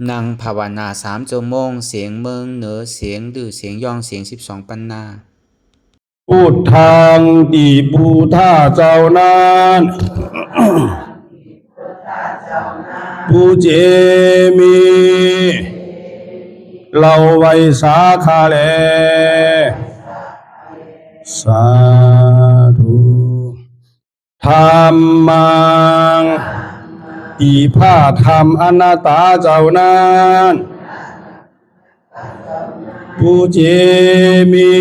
นั่งภาวนา3 ชั่วโมงเสียงเมืองเหนือเสียงดื้อเสียงย่องเสียง12ปันนาพุทธังติพุทธาเจ้านั้นผู้เจมีเราไว้สาขาแลสาธุธรรมังอีพาธรรมอนัตตาเจ้านั้นผู้เจมี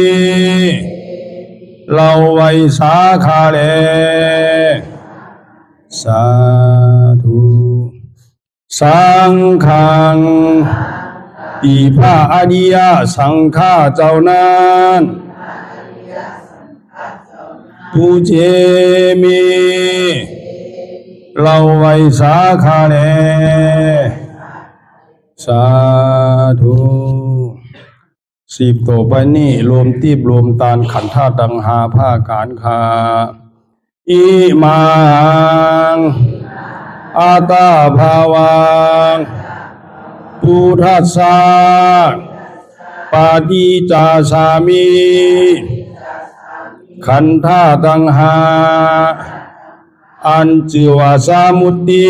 เราไว้สาขาแลสาธุสังฆังอีพระอริยสังฆาเจ้านั้นผู้เจมีเราไว้สาขาแลสาธุ10ต่อไปนี้รวมตีบรวมตานขันธ์ธาตุตังหาผ้าการคาอิมังอาตาภาวังพุทธัสสะปาติจจสามิขันธ์ธาตุตังหาอัญจิวาสามุตติ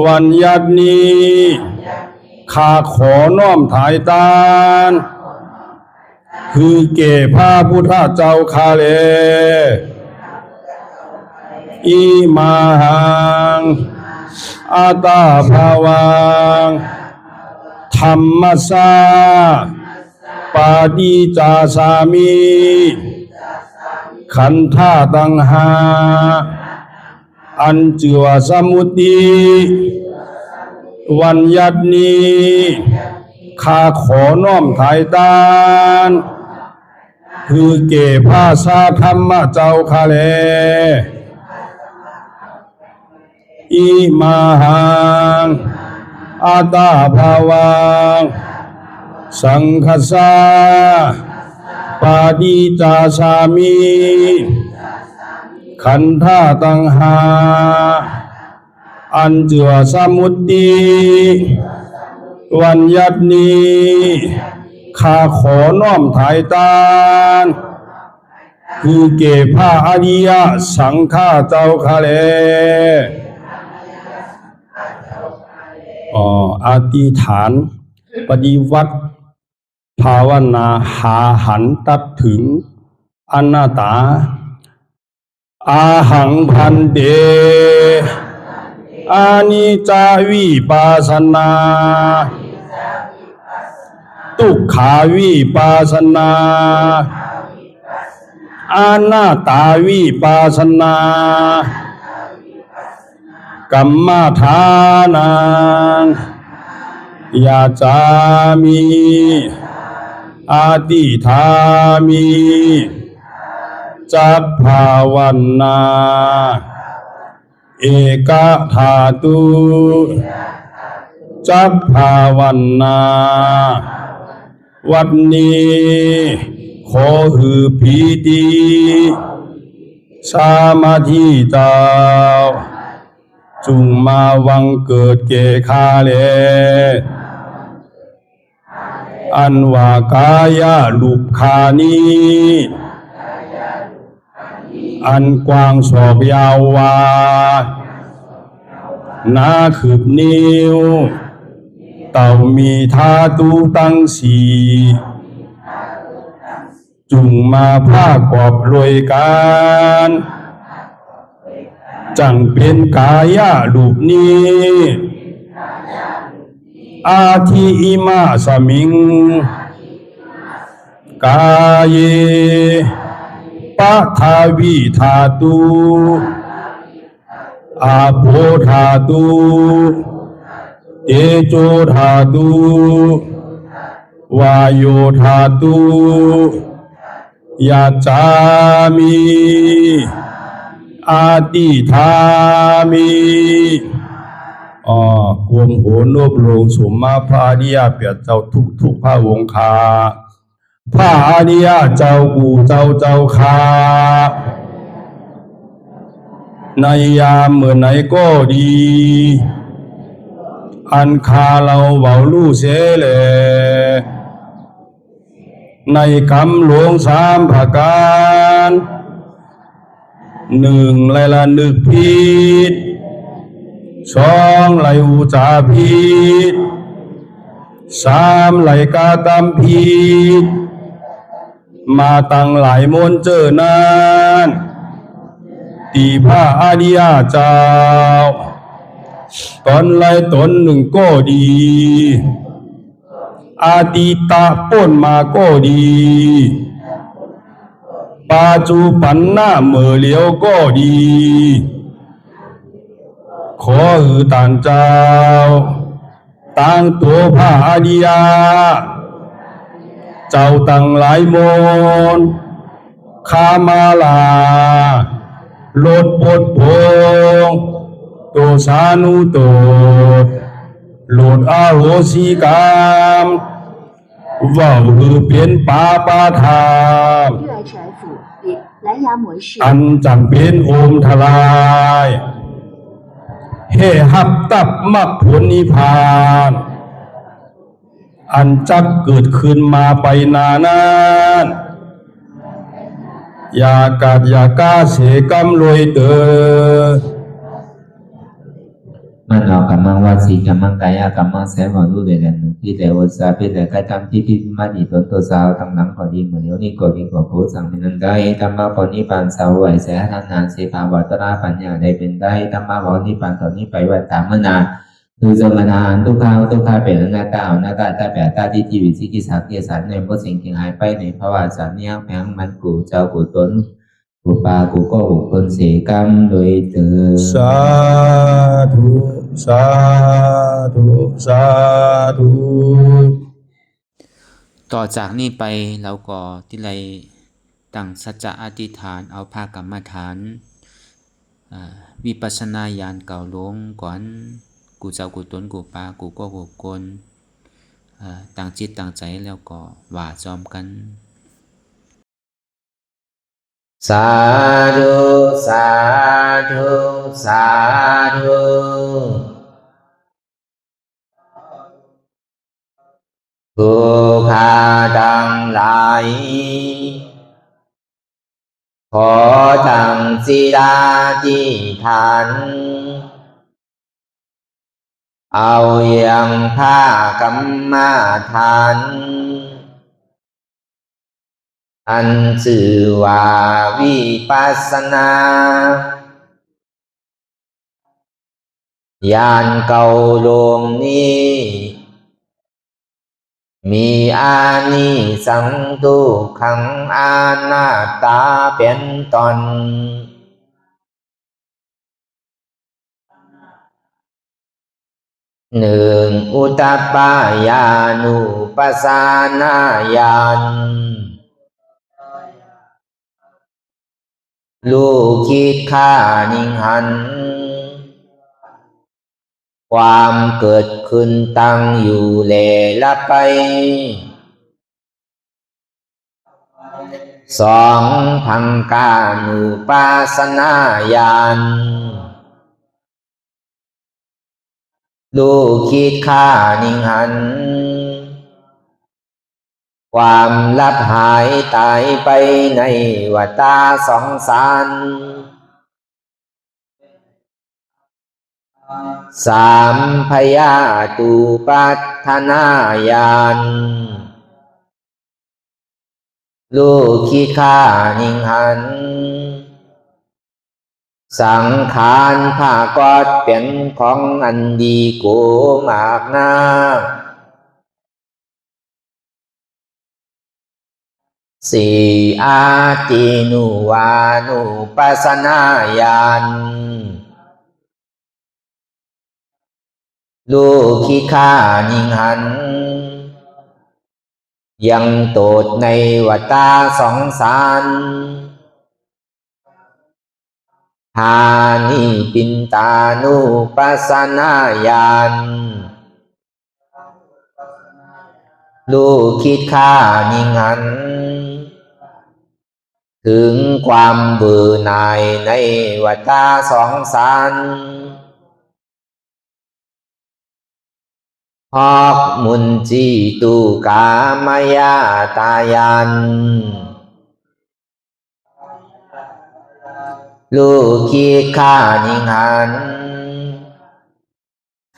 วัญญัตินีข้าขอน้อมถ่ายตานคือเก่พระพุทธเจ้าข้าเลอิมังอาตาภาวังธรรมัสสะปาติจจสามิขันธ์ธาตุตังหาอัญจิวาสมุตติวัญญัตินีข้าขอน้อมถ่ายตานคือเก่พระสาธรรมเจ้าข้าแลอิมังอาตาภาวังสังฆัสสะปาติจจสามิขันธ์ธาตุตังหาอัญจิวาสมุตติวัญญัตินีข้าขอน้อมถ่ายตานคือเก่พระอริยสังฆาเจ้าข้าแลอธิษฐานปฏิวัติภาวนาหาหันตัดถึงอนัตตาอาหังพันเตอานิจจาวิปัสสนาทุกขาวิปัสสนาอนัตตาวิปัสสนากัมมฐานังยาจามิอาติธามิจักภาวันนาเอกธาตุจักภาวันนาวัดนี้ขอหือพีติสามาธิเจ้าจุงมาวังเกิดเกคาเลอันว่ากายาลุกขานีอันกว้างศอกยาววานาคืบนิ้วเต่ามีธาตุตั้งสี่จุงมาผ้ากอบรวยการจังเป็นกายาลูกนี้อาทิอิมาสมิงกายปะทาวิธาตุอาโภธาตุเตโชธาตุวาโยธาตุยาจามิอาติธามิกวมโหนบลงสมมาพระอริยเปียเจ้าทุกพระวงคาพระอริยเจ้ากูเจ้าคา ในยามเมื่อไหนก็ดี อันคาเราเบาลู่เสแลในคำหลวงสามประการหนึ่งไลละนึกผิดสองไลอุจาผิดสามไลกาตามผิดมาตั้งหลายมนเจอนานตีพระอริยเจ้าตนไลตนหนึ่งก็ดีอาติตะป้นมาก็ดีปัจจุบันหน้าเมื่อเหลียวก็ดีขอต่างเจ้าตั้งตัวพระอริยเจ้าตั้งหลายมนขามาลาลดปดพงตัวสานุตัวโลดอาโหสิกรรมว่าเปลี่ยนปาปาธา热爱者府比蓝牙模式。 อันจำเป็นโอมทลายเฮหับตับมักผลนิพพานอันจักเกิดขึ้นมาไปนานานอย่ากาดอย่ากาเสกรรมรวยเตอมันเอากำมังวาสีกำมังกายกำมังแสงของรูปเด่นที่แต่วสาเป็นแต่การทำที่ที่มาดีต้นตัวสาวตั้งหลังพอดีเหมือนเดี๋ยวนี้ก็ดีกว่าโพสังเป็นนันได้ธรรมะปณิปานสาวไหวแสทานานเสภาวัตราปัญญาได้เป็นได้ธรรมะปณิปานตอนนี้ไปวัดตามมนาคือสมณานทุกข้าวทุกข้าเป็นหน้าตาหน้าตาตาแบบตาที่ชีวิตที่กิจสักกิจสันในพวกสิ่งที่หายไปในภาวะสัญญาแผงมันกูเจ้ากูตนกูปากูก็บุคคลเสกรรมโดยเถิดสาธุสาธุสาธุ ต่อจากนี้ไปเราก็ที่ไรตั้งสัจจะอธิษฐานเอาภาคกรรมฐานวิปัสสนาญาณเก่าลงก่อนกูเจ้ากูตนกูปากูก็กูกลตั้งจิตตั้งใจแล้วก็ว่าจอมกันสาธุสาธุสาธุผู้ข้าทั้งหลายขอตั้งศีลอธิษฐานเอาอย่างผ้ากรรมฐานอันชื่อว่าวิปัสสนาญาณเก่าลงนี้มีอานิสงส์ทุกขังอนัตตาเป็นต้นหนึ่งอุตตปายานุปัสสนาญาณลูกคิดฆ่านิงหันความเกิดขึ้นตั้งอยู่แลละไปสองพังกานุปัสสนาญาณลูกคิดฆ่านิงหันความลับหายตายไปในวัฏสงสารสามพยาตุปัฏฐานาญาณลูกคิดฆ่านิงหันสังขารภากอดเป็นของอันดีโกมากนาสี่อาตินุวานุปัสสนาญาณลูกคิดฆ่านิงหันยังโตดในวัฏสงสารหานิปินตานุปัสสนาญาณลูกคิดฆ่านิงหันถึงความเบื่อหน่ายในวัฏสงสาร อกมุนจีตุกามายาตายันลูกคิดข้านิงหัน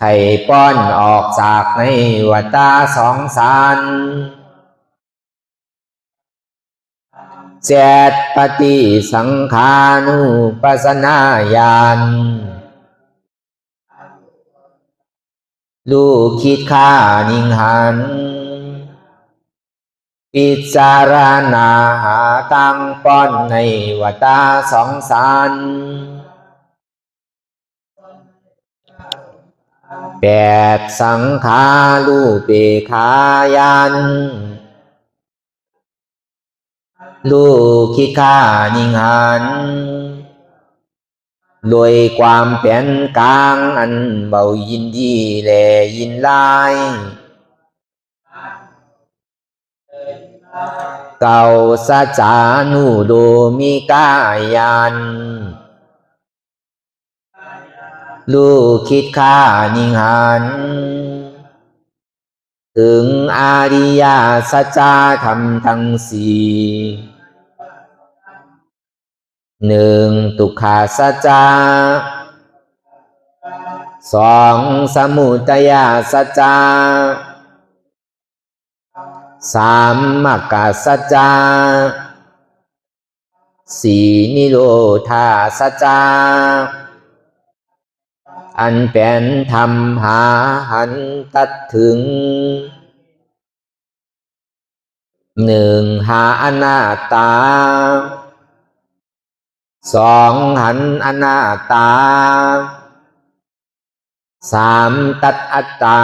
ให้ป้อนออกจากในวัฏฏะสองสารเจตปฏิสังขานุปัสสนาญาณลูกคิดข้านิงหันพิจารณาหาตั้งป้อนในวัฏฏะสองสารแปดสังขารูเปขายันลูกคิดข้านิงหันโดยความเป็นกลางอันเบายินดีและยินลายเก่าสัจจานุโดมิกายันลูกคิดข้านิงหันถึงอริยสัจจะธรรมทั้งสี่หนึ่งทุกขสัจจะสองสมุทัยสัจจะสามมรรคสัจจะสี่นิโรธาสัจจะอันเป็นธรรมหาหันตัดถึงหนึ่งหาอนัตตาสองหันอนัตตาสามตัดอัตตา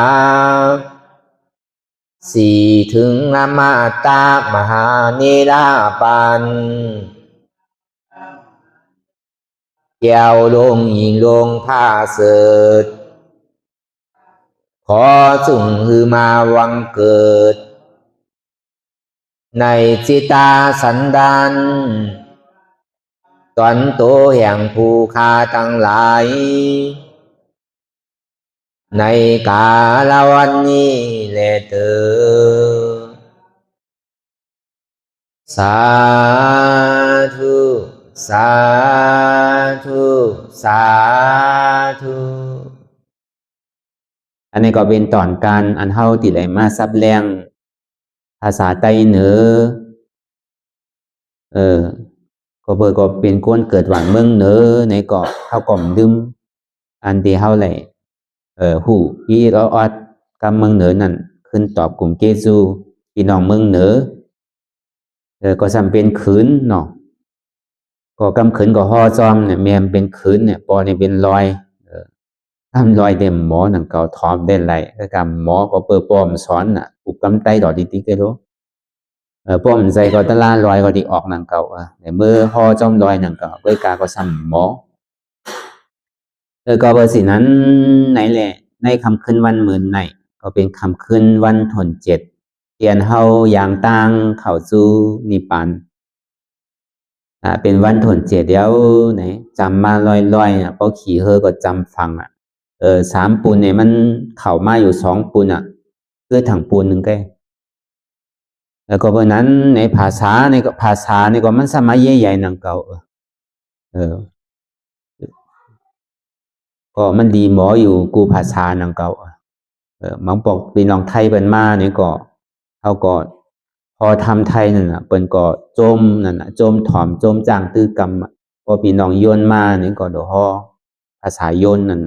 สี่ถึงอมตะมหานิราปันแก้วลงยิงลงผ้าเสดขอสุ่งฮือมาวังเกิดในจิตาสันดานตอนโตแห่งผู้ฆ่าทั้งหลายในกาลวันนี้แลเถิดสาธุสาธุสาธุอันนี้ก็เป็นตอนการอันเฮาติไหลมาซับแรงภาษาไต้เหนือก็เบอร์ก็เป็นก้นเกิดหวังเมืองเหนือในเกาะเฮาก่อมดึมอันที่เฮาไหลหูพี่เราออดกำเมืองเหนือนั่นขึ้นตอบกลุ่มเกซูพี่น้องเมืองเหนือก็จำเป็นขืนเนาะก็กำขืนก็ห่อจอมเนี่ยแม่มเป็นขืนเนี่ยปอเนี่ยเป็นรอยทำรอยเต็มหมอหนังเก่าทอมได้ไรก็กำหมอก็เปิดป้อมสอนน่ะอุบกำไตดอกดิติกได้รู้ป้อมใจก็ตะล่ารอยก็ดีออกหนังเก่าแต่เมื่อห่อจอมรอยหนังเก่าเพื่อกาก็ซ้ำหมอก็เบอร์สินั้นไหนแหละในคำคืนวันหมื่นไหนก็เป็นคำคืนวันถนเจ็ดเตียนเฮาอย่างต่างเข้าสู่นิพพานเป็นวันถนเจ็ดเดียวไหนจำมาลอยๆเพราะขี่เฮอก็จำฟังสามปูนเนี่ยมันเข้ามาอยู่สองปูนคือถังปูนหนึ่งแก่แล้วก็เพราะนั้นในภาษาในก็มันสมัยใหญ่ๆหนังเก่าก็มันดีหมออยู่กูภาษาหนังเก่ามังบอกปีน้องไทยเป็นมาเนี่ยก็เขาก็พอทำไทยนั่นเป็นก็โจมนั่นโจมถ่อมโจมจ้างตื้อกรรมพอปีน้องโยนมาเนี่ยก็เดี๋ยวฮอภาษาโยนนั่น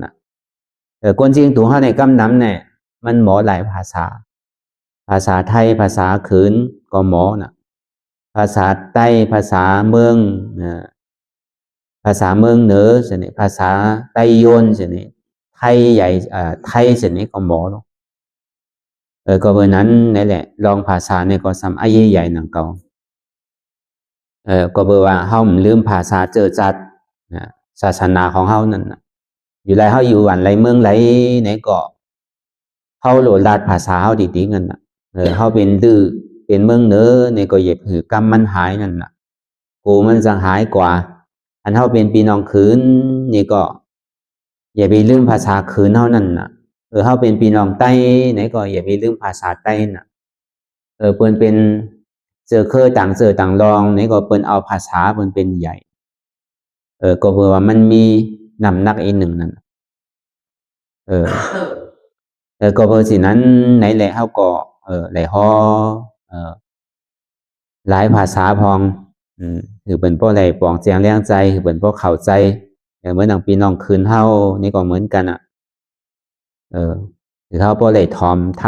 คนจริงตัวเขาในกำน้ำเนี่ยมันหมอหลายภาษาไทยภาษาขืนก็หมอภาษาใต้ภาษาเมืองภาษาเมืองเหนือเสน่ห์ภาษาใต้โยนเสน่ห์ไทยใหญ่ไทยเสน่ห์ก็หมอก็เบอร์นั้นนี่แหละลองภาษาเนี่ยก็ซ้ำไอ้ใหญ่หนังเก่าก็เบอร์ว่าเฮาลืมภาษาเจอจัดศาสนาของเฮานั่นอยู่ไรเฮาอยู่วันไรเมืองไรไหนก็เฮาโหลดลาดภาษาเฮาดีๆกันเฮาเป็นดื้อเป็นเมืองเหนือเนี่ยก็เหยียบหือกรรมมันหายนั่นกูมันจะหายกว่าอันเฮาเป็นพี่น้องขืนนี่ก็อย่าไปลืมภาษาขืนเฮานั่น เฮาเป็นพี่น้องไต้ไหนก็อย่าไปลืมภาษาไต้น่ะเปิ้นเป็นเจอเคอต่างเจอต่างรองไหนก็เปิ้นเอาภาษาเปิ้นเป็นใหญ่ก็เพราะว่ามันมีน้ำหนักอีกหนึ่งนั่นเออก็เพราะฉะนั้นไหนแหละเฮาก็ได้ฮ้อหลายภาษาพองคือเปิ้นบ่ได้ปองแจงแรงใจคือเปิ้นบ่เข้าใจเหมือนดังพี่น้องคืนเฮานี่ก็เหมือนกันคือเฮาบ่ได้ถ่อมท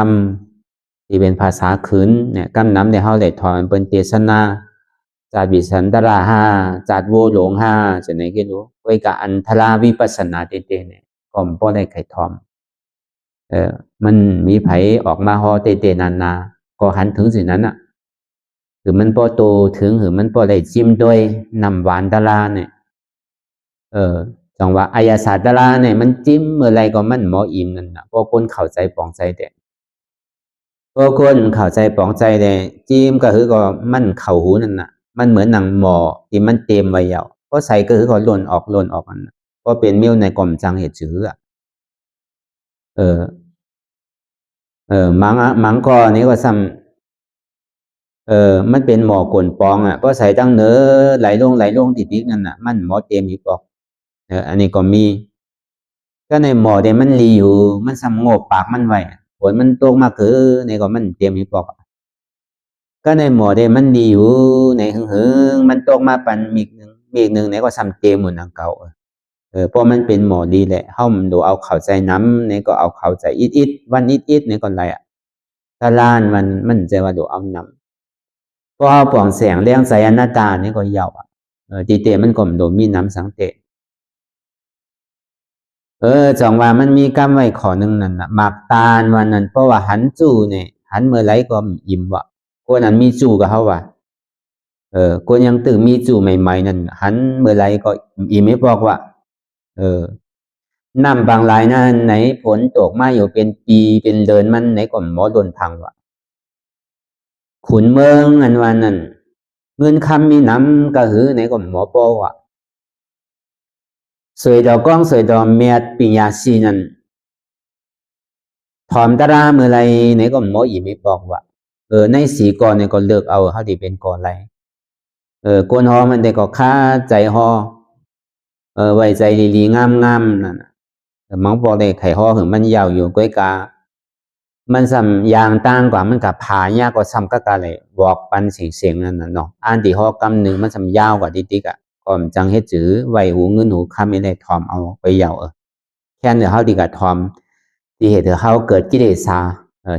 ำที่เป็นภาษาคืนเนี่ยกำนำเนี่ยเฮาได้ถ่อมเปิ้นเทศนาจาวิสันตราหาจาดโวหลงหาจังได๋ก็รู้ไว้กะอันทราวิปัสสนาเตๆเนี่ยก็บ่ได้ไขถ่อมมันมีไผออกมาฮอเตๆนานาก็หันถึงสิ่งนั้นน่ะคือมันบ่โตถึงหรือมันบ่ได้จิ้มด้วยน้ำหวานตะลาเนี่ยจังว่าอายาศาสตร์ตะลาเนี่ยมันจิ้มเมื่อไรก็มันหมออิ่มนั่นน่ะเพราะคนเข้าใจปองใจแต่พอคนเข้าใจปองใจแต่จิ้มก็คือก็มันเข้าหูนั่นน่ะมันเหมือนหนังหมอที่มันเต็มไว้แล้วพอใส่ก็คือก็หล่นออกอันก็เป็นมิ้วในกล่อมจังเฮ็ดจื้อมังก็นี่ก็ซ้ำมันเป็นหมอกลปองพอใส่ตั้งเน้อไหลลงติดๆนั่นน่ะมันหมอเต็มอีปอกอันนี้ก็มีก็ในหมอเดมันรีอยู่มันซ้ำโงบปากมันไว้ฝนมันตกมาคือในก็มันเตรียมอีปอกก็ในหมอเดมันรีอยู่ในหึงมันตกมาปันมีอีกหนึ่งในก็ซ้ำเต็มหมดนังเก่าเพราะมันเป็นหมอดีแหละเฮามันดูเอาเข้าใจน้ำในก็เอาเข้าใจอิดวันอิดในก็ไรถ้าล้านมันจะว่าดูเอาน้ำเพราะเอาปองแสงเลี้ยงใจอนัตตานี่ก็ยาวตีเตมันก็โดมีน้ำสังเตจังว่ามันมีกรรมไว้ข้อหนึ่งนั่นน่ะหมากตาลวันนั้นเพราะว่าหันจู่เนี่ยหันเมื่อไรก็อิ่มวะคนนั้นมีจู่กับเขาว่ะคนยังตื่นมีจู่ใหม่ๆนั่นหันเมื่อไรก็อิ่มไม่บอกว่าน้ำบางรายนั่นไหนฝนตกมาอยู่เป็นปีเป็นเดือนมันไหนก็หมอโดนพังว่ะขุนเมืองอันวันนั้นเงินคำมีน้ำก็หือไหนก็หมอปอว่ะสวยดอกก้องสวยดอกเมียดปิญญาสีนั่นถอมตาราเมื่อไรไหนก็หมออีไม่บอกว่าในสีก่อนเนี่ยก็เลือกเอาเขาที่เป็นก่อนไรกวนฮอมันได้ก็ค่าใจฮอไว้ใจลีๆงามๆนั่นมังบอกได้ไข่ฮอถึงมันยาวอยู่ก้อยกามันซ้ำยางต่างกว่ามันกับผายากกว่าซ้ำก็กะเลยบอกปันเสียงนั่นน่ะเนาะอ่านที่ฮอกำหนึ่งมันซ้ำยาวกว่าติ๊กก่อนจังเฮ็ดจื้อไว้หูเงินหูคำไม่ได้ทอมเอาไปยาวแค่เดี๋ยวเฮาดีกับทอมที่เหตุเฮาเกิดกิเลสา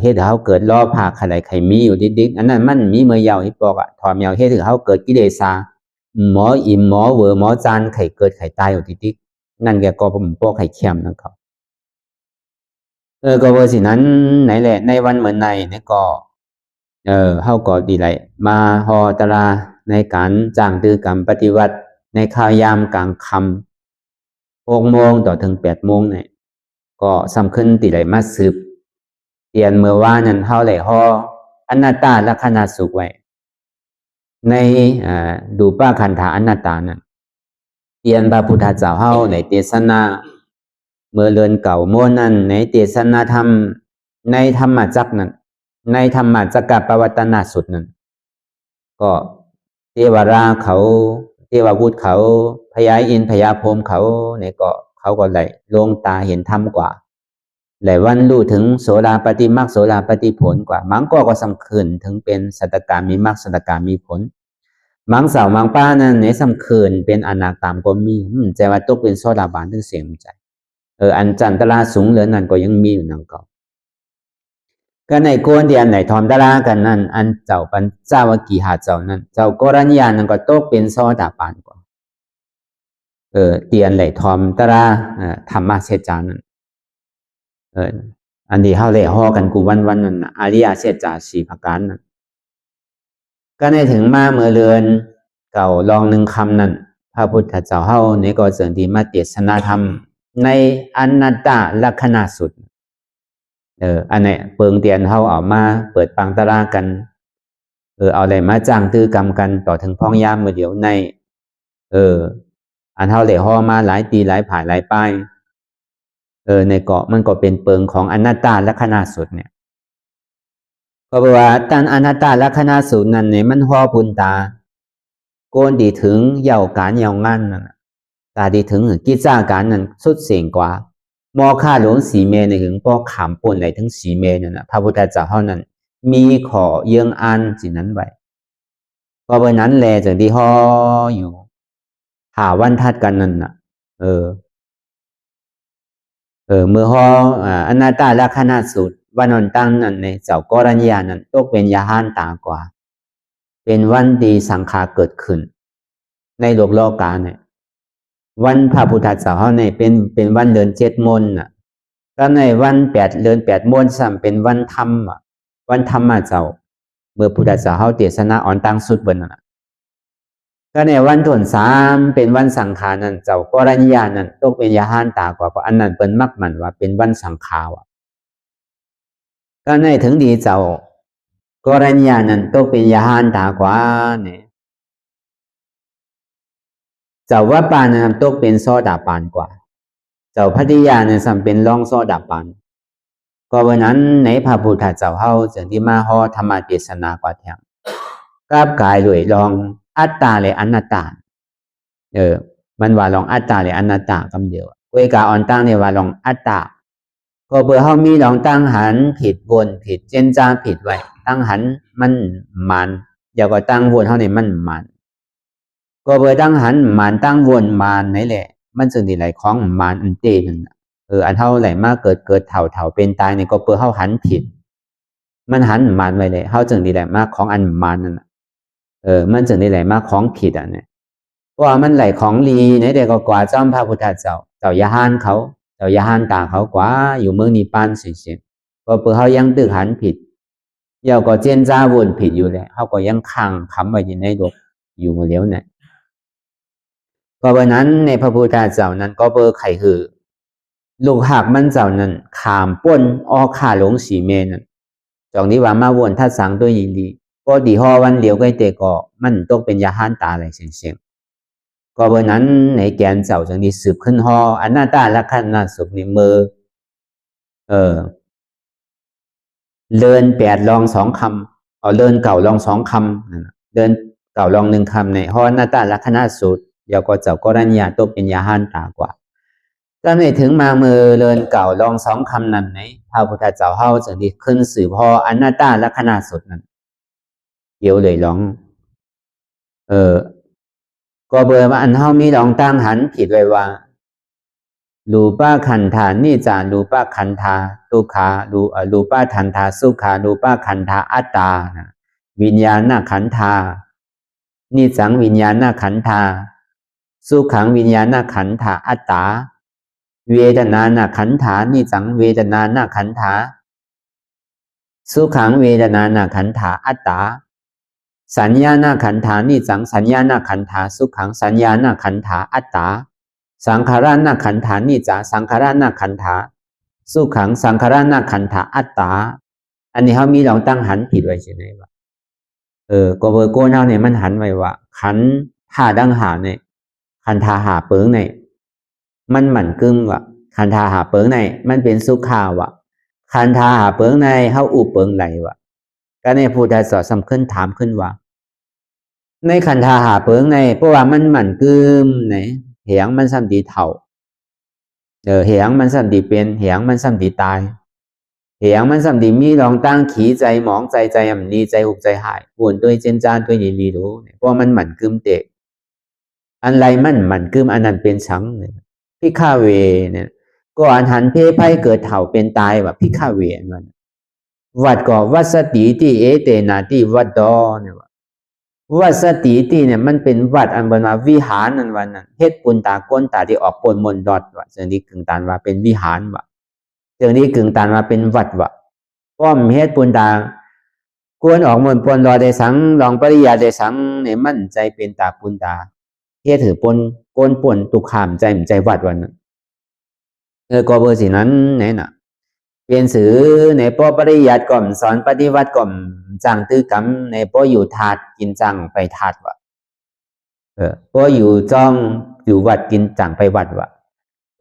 เหตุเฮาเกิดล้อผาไข่มีอยู่ดิ๊กอันนั้นมันมีเมื่อยาวที่บอกทอมยาวเหตุเฮาเกิดกิเลสาหมออิ่มหมอเวอหมอจานไข่เกิดไข่ตายอยู่ดิ๊กนั่นแกก็ผมพวกไข่เค็มนะครับก็เพราะฉะนั้นไหนแหละในวันเหมือนในเนี่ยก็เฮาก็ดีไรมาฮอตราในการจ้างตือกรรมปฏิวัติในข้าวยามกลางค่ำ6 โมงต่อถึง8 โมงเนี่ยก็สำคัญติไรมาสืบเตียนเมื่อว่านั้นเฮาไหลฮออนัตตาลักษณะสุขไว้ในดูป้าคันธาอนัตตานั้นเตียนพระพุทธเจ้าเฮาในเทศนาเมื่อเรือนเก่าโมนั้นในเทศนาธรรมในธรรมจักรนั้นในธรรมจักรปวัตนาสุดนั้นก็เทวราเขาเทวบุตรเขาพญาอินทร์พญาพรหมเขาเนี่ยก็เขาก็เลยลงตาเห็นธรรมกว่าหลายวันรู้ถึงโสดาปฏิมรรคโสดาปฏิผลกว่ามังก็สำคัญถึงเป็นสัตตกามีมรรคสัตตกามีผลมังสาวมังป้านั้นในสำคัญเป็นอนาคามก็มีใจว่าตกเป็นโสดาบันถึงเสียงใจอันจันตราสูงเหลือนั้นก็ยังมีอยู่นั่นก็ในโกนที่อันไหนทอมตรากันนั่นอันเจ้าปัญจาวกีหาเจ้านั้นเจ้ากรัญญานั้นก็ตกเป็นโสดาบันกว่าเตียนไหลทอมตราธรรมะเสจานั้นอันที่เฮาเลยฮอกันกูวันนั้นอริยเสจา4 ประการนั้นก็ในถึงมาเมื่อเรือนเก่าลอง1 คำนั้นพระพุทธเจ้าเฮาในก็เสริญที่มาเทศนาธรรมในอนัตตลักษณะสุดอันนี้เปิงเตียนเฮาเอามาเปิดปังตรากันเอาอะไรมาจ้างตื้อกรรมกันต่อถึงพ้องยามเมื่อเดียวในอันเฮาเลยฮอมาหลายตีหลายผ่าหลายป้าย ในเกาะมันก็เป็นเปิงของอนัตตาลักษณะสุดเนี่ยก็แปลว่าตันอนัตตาลักษณะสุดนั้นเนี่ยมันห่อพุนตาโกนดีถึงเย่าการเย่างานนั่นตาดีถึงกิจการนั้นสุดเสียงกว่ามอค่าหลวงสีเมในถึงก็ขามปนไหลถึงสีเมนั่นนะพระพุทธเจ้าเท่านั้นมีขอเยืองอันสินั้นไว้ก็เพราะนั้นแลจากที่ห่ออยู่หาวันทัดกันนั่นน่ะเมื่อห่ออนัตตาลักษณะสุดวันนนตั้งนั้นในเจ้ากรัญญานั้นตกเป็นยาห้านตากว่าเป็นวันดีสังขารเกิดขึ้นในโลกกาเนี่ยวันพระพุทธเจ้าเขาเนี่ยเป็นวันเดือน7 มนน่ะก็ในวัน8 เดือน 8 มนซ้ำเป็นวันธรรมวันธรรมเจ้าเมื่อพุทธเจ้าเขาเทศนาอ่อนตั้งสุดบนน่ะก็ในวันที่3เป็นวันสังขารนั่นเจ้ากรัญญานั้นตกเป็นยาห้านตากว่าเพราะอันนั้นเป็นมักมันว่าเป็นวันสังขารก็ในถึงดีเจ้ากรัญญานั้นตกเป็นยาห้านตากว่าเนี่ยเจ้าว่าปานนั้นตกเป็นโซดาปานกว่าเจ้าพัทยาเนี่ยสัมเป็นรองโซดาปานก็วันนั้นในพระพุทธเจ้าเฮาจึงที่มาห่อธรรมเทศนากว่าแทงกราบกายด้วยลองอัตตาและอนัตตามันว่าลองอัตตาและอนัตตากำเดียวเวกาอ่อนตั้งเนี่ยว่าลองอัตตาก็เบอร์เฮามีลองตั้งหันผิดวนผิดเจนจาผิดไว้ตั้งหันมันมันอย่าก็ตั้งวนเฮาเนี่ยมันมันก็เบอร์ตั้งหันมันตั้งวนมันไหนแหละมันจึงได้ไหลของมันอันเตนั่นอันเท่าไหร่มากเกิดเถ่าเป็นตายเนี่ยก็เพื่อเฮาหันผิดมันหันมันไว้เลยเฮาจึงได้ไหลมากของอันมันนั่นมันจึงได้ไหลมากของผิดเนี่ยเพราะว่ามันไหลของลีในเด็กก็กว่าเจ้าพระพุทธเจ้ายาหานเขาเจ้ายาหานตาเขากว่าอยู่เมืองนิพพานสิก็เพื่อเฮายังตึกหันผิดเดี๋ยวก็เจนจ้าวนผิดอยู่แหละเฮาก็ยังขังคำไว้อยู่ในโลกอยู่มาแล้วเนี่ยก็วันนั้นในพระพุทธเจ้านั้นก็เบอร์ไข่คือลูกหักมันเจ้านั้นขามป้นอ้อข่าหลงสีเมนั่นจองนี้ว่ามาวนทัดสังตัวยินดีก็ดีห่อวันเดียวก็เตก็มันต้องเป็นยาห้านตาอะไรเสียงก็เบอร์นั้นในแกนเจ้าจังนี้สืบขึ้นห่ออนัตตาลักษณะสุขในมือเดิน8ลอง2คำเดินเก่าลอง2คำเดินเก่าลอง1คำในห่ออนัตตาลักษณะสุดเดี๋ยวก็เจ้าก็รัญญาต้องเป็นยาห้านตากว่าก็ไม่ถึงมามือเลินเก่าลอง2คำนั้นไหนพระพุทธเจ้าเฮาจึงได้ขึ้นสืบห่ออนัตตาลักษณะสุดนั้นเดี๋ยวเลยร้องก็เบอร์ว่าอันเฮามีลองตั้งหันผิดไว้ว่ารูปะขันธานิจารูปะขันธาทุกขารูปะทันธาสุขารูปะขันธาอัตตาวิญญาณขันธานิจังวิญญาณขันธาสุขังวิญญาณขันธาอัตตาเวทนาขันธานิจังเวทนาขันธาสุขังเวทนาขันธาอัตตาสัญญาขันธานิจังสัญญาขันธาสุขังสัญญาขันธาอัตตาสังขารขันธานิจาสังขารขันธาสุขังสังขารขันธาอัตตาอันนี้เขามีลองตั้งหันผิดไว้ใช่ไหมวะก็เบอร์โก้เน่าเนี่ยมันหันไว้ว่าขันธาดังหาเนี่ยขันธาหาเปิงเนี่ยมันหมั่นกึมว่ะขันธาหาเปิงในมันเป็นสุขาวะขันธาหาเปิงในเฮาอุเปิงไหลวะก็ในพุทธศาสนาสำคัญถามขึ้นว่าในขันธาหาเปิงในเพราะว่ามันหมั่นกึมไหนเหยงมันซ้ำดีเถ่าเหยงมันซ้ำดีเป็นเหยงมันซ้ำดีตายเหยงมันซ้ำดีมีลองตั้งขีใจหมองใจอ่ำดีใจหุบใจหายป่วนตัวเจนจานตัวยินดีรู้เพราะมันหมั่นกึมเตะอันไรมันหมั่นกึมอันนั้นเป็นชังเนี่ยพิฆาเวเนี่ยก็อันหันเพไพ่เกิดเถ่าเป็นตายว่าพิฆาเวมันวัดก็วัดสติที่เอเตนาที่วัดดอเนี่ยวัดสติที่เนี่ยมันเป็นวัดอันบรรณาวิหารนั่นวันนั้นเฮ็ดปุนตาก้นตาที่ออกปนมนดอดว่ะเจอนี้กึ่งตานว่าเป็นวิหารว่ะเจอนี้กึ่งตานว่าเป็นวัดว่ะป้อมเฮ็ดปุนตาก้นออกมนปนดอดได้สังลองปริยาได้สังเนี่ยมั่นใจเป็นตาปุนตาเฮ็ดถือปนก้นป่นตุขามใจวัดวันนั้นก็เบอร์สินั้นไหนน่ะเปลี่ยนสื่อในป้อปริยัติก่อมสอนปฏิวัติก่อมจังตื้อกำในป้ออยู่ถาดกินจังไปถาดวะป้ออยู่จ้องอยู่วัดกินจังไปวัดวะ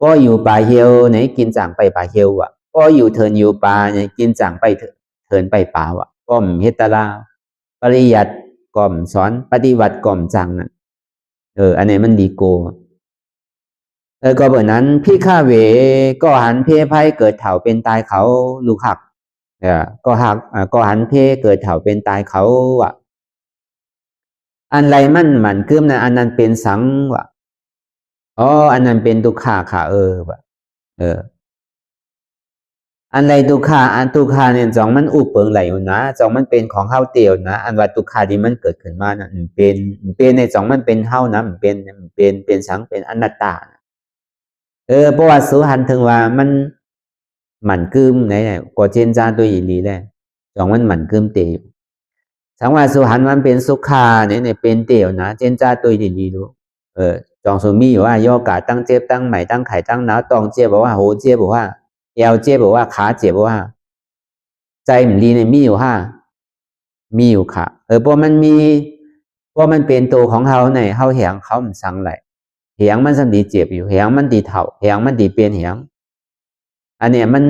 ก็อยู่ป่าเฮียวไหนกินจ่างไปป่าเฮียวอ่ะก็อยู่เทินอยู่ป่าไหนกินจ่างไปเทินไปป่าอ่ะก็มเฮตลาปริยัติก่อมสอนปฏิบัติก่อมจังน่ะอันนี้มันดีโกก็เบอร์นั้นพี่ข้าเวก็หันเพไพ่เกิดเถ่าเป็นตายเขาลูกหักก็หันเพเกิดเถ่าเป็นตายเขาอ่ะอันไรมันหมันกึมนะอันนั้นเป็นสังว่ะอันนั้นเป็นทุกขาค่ะว่ะอันไรทุกขาอันทุกขาเนี่ยจองมันอุปเปิงไหลอยู่นะจองมันเป็นของเฮาเตียวนะอันว่าทุกขาที่มันเกิดขึ้นมานะเป็นในจองมันเป็นเฮานะมันเป็นสังเป็นอนัตตาเพราะว่าสุหันถึงว่ามันหมันกึมไหนก็เจนจาตัวอีหลีแหละจองมันหมันกึมเตียวสังว่าสุหันมันเป็นสุขาเนี่ยเป็นเตียวนะเจนจาตัวอีหลีรู้จองสุมีอยู่ว่าย่อกาตั้งเจ็บตั้งใหม่ตั้งไข่ตั้งหนาวตองเจ็บบอกว่าโหเจ็บบอกว่าเอวเจ็บบอกว่าขาเจ็บบอกว่าใจมันดีเนี่ยมีอยู่มีอยู่ค่ะเพราะมันมีเพราะมันเป็นตัวของเขาเนี่ยเขาเหียงเขามันสั่งไหลเหียงมันสันดีเจ็บอยู่เหียงมันดีเถ่าเหียงมันดีเปลี่ยนเหียงอันเนี้ยมัน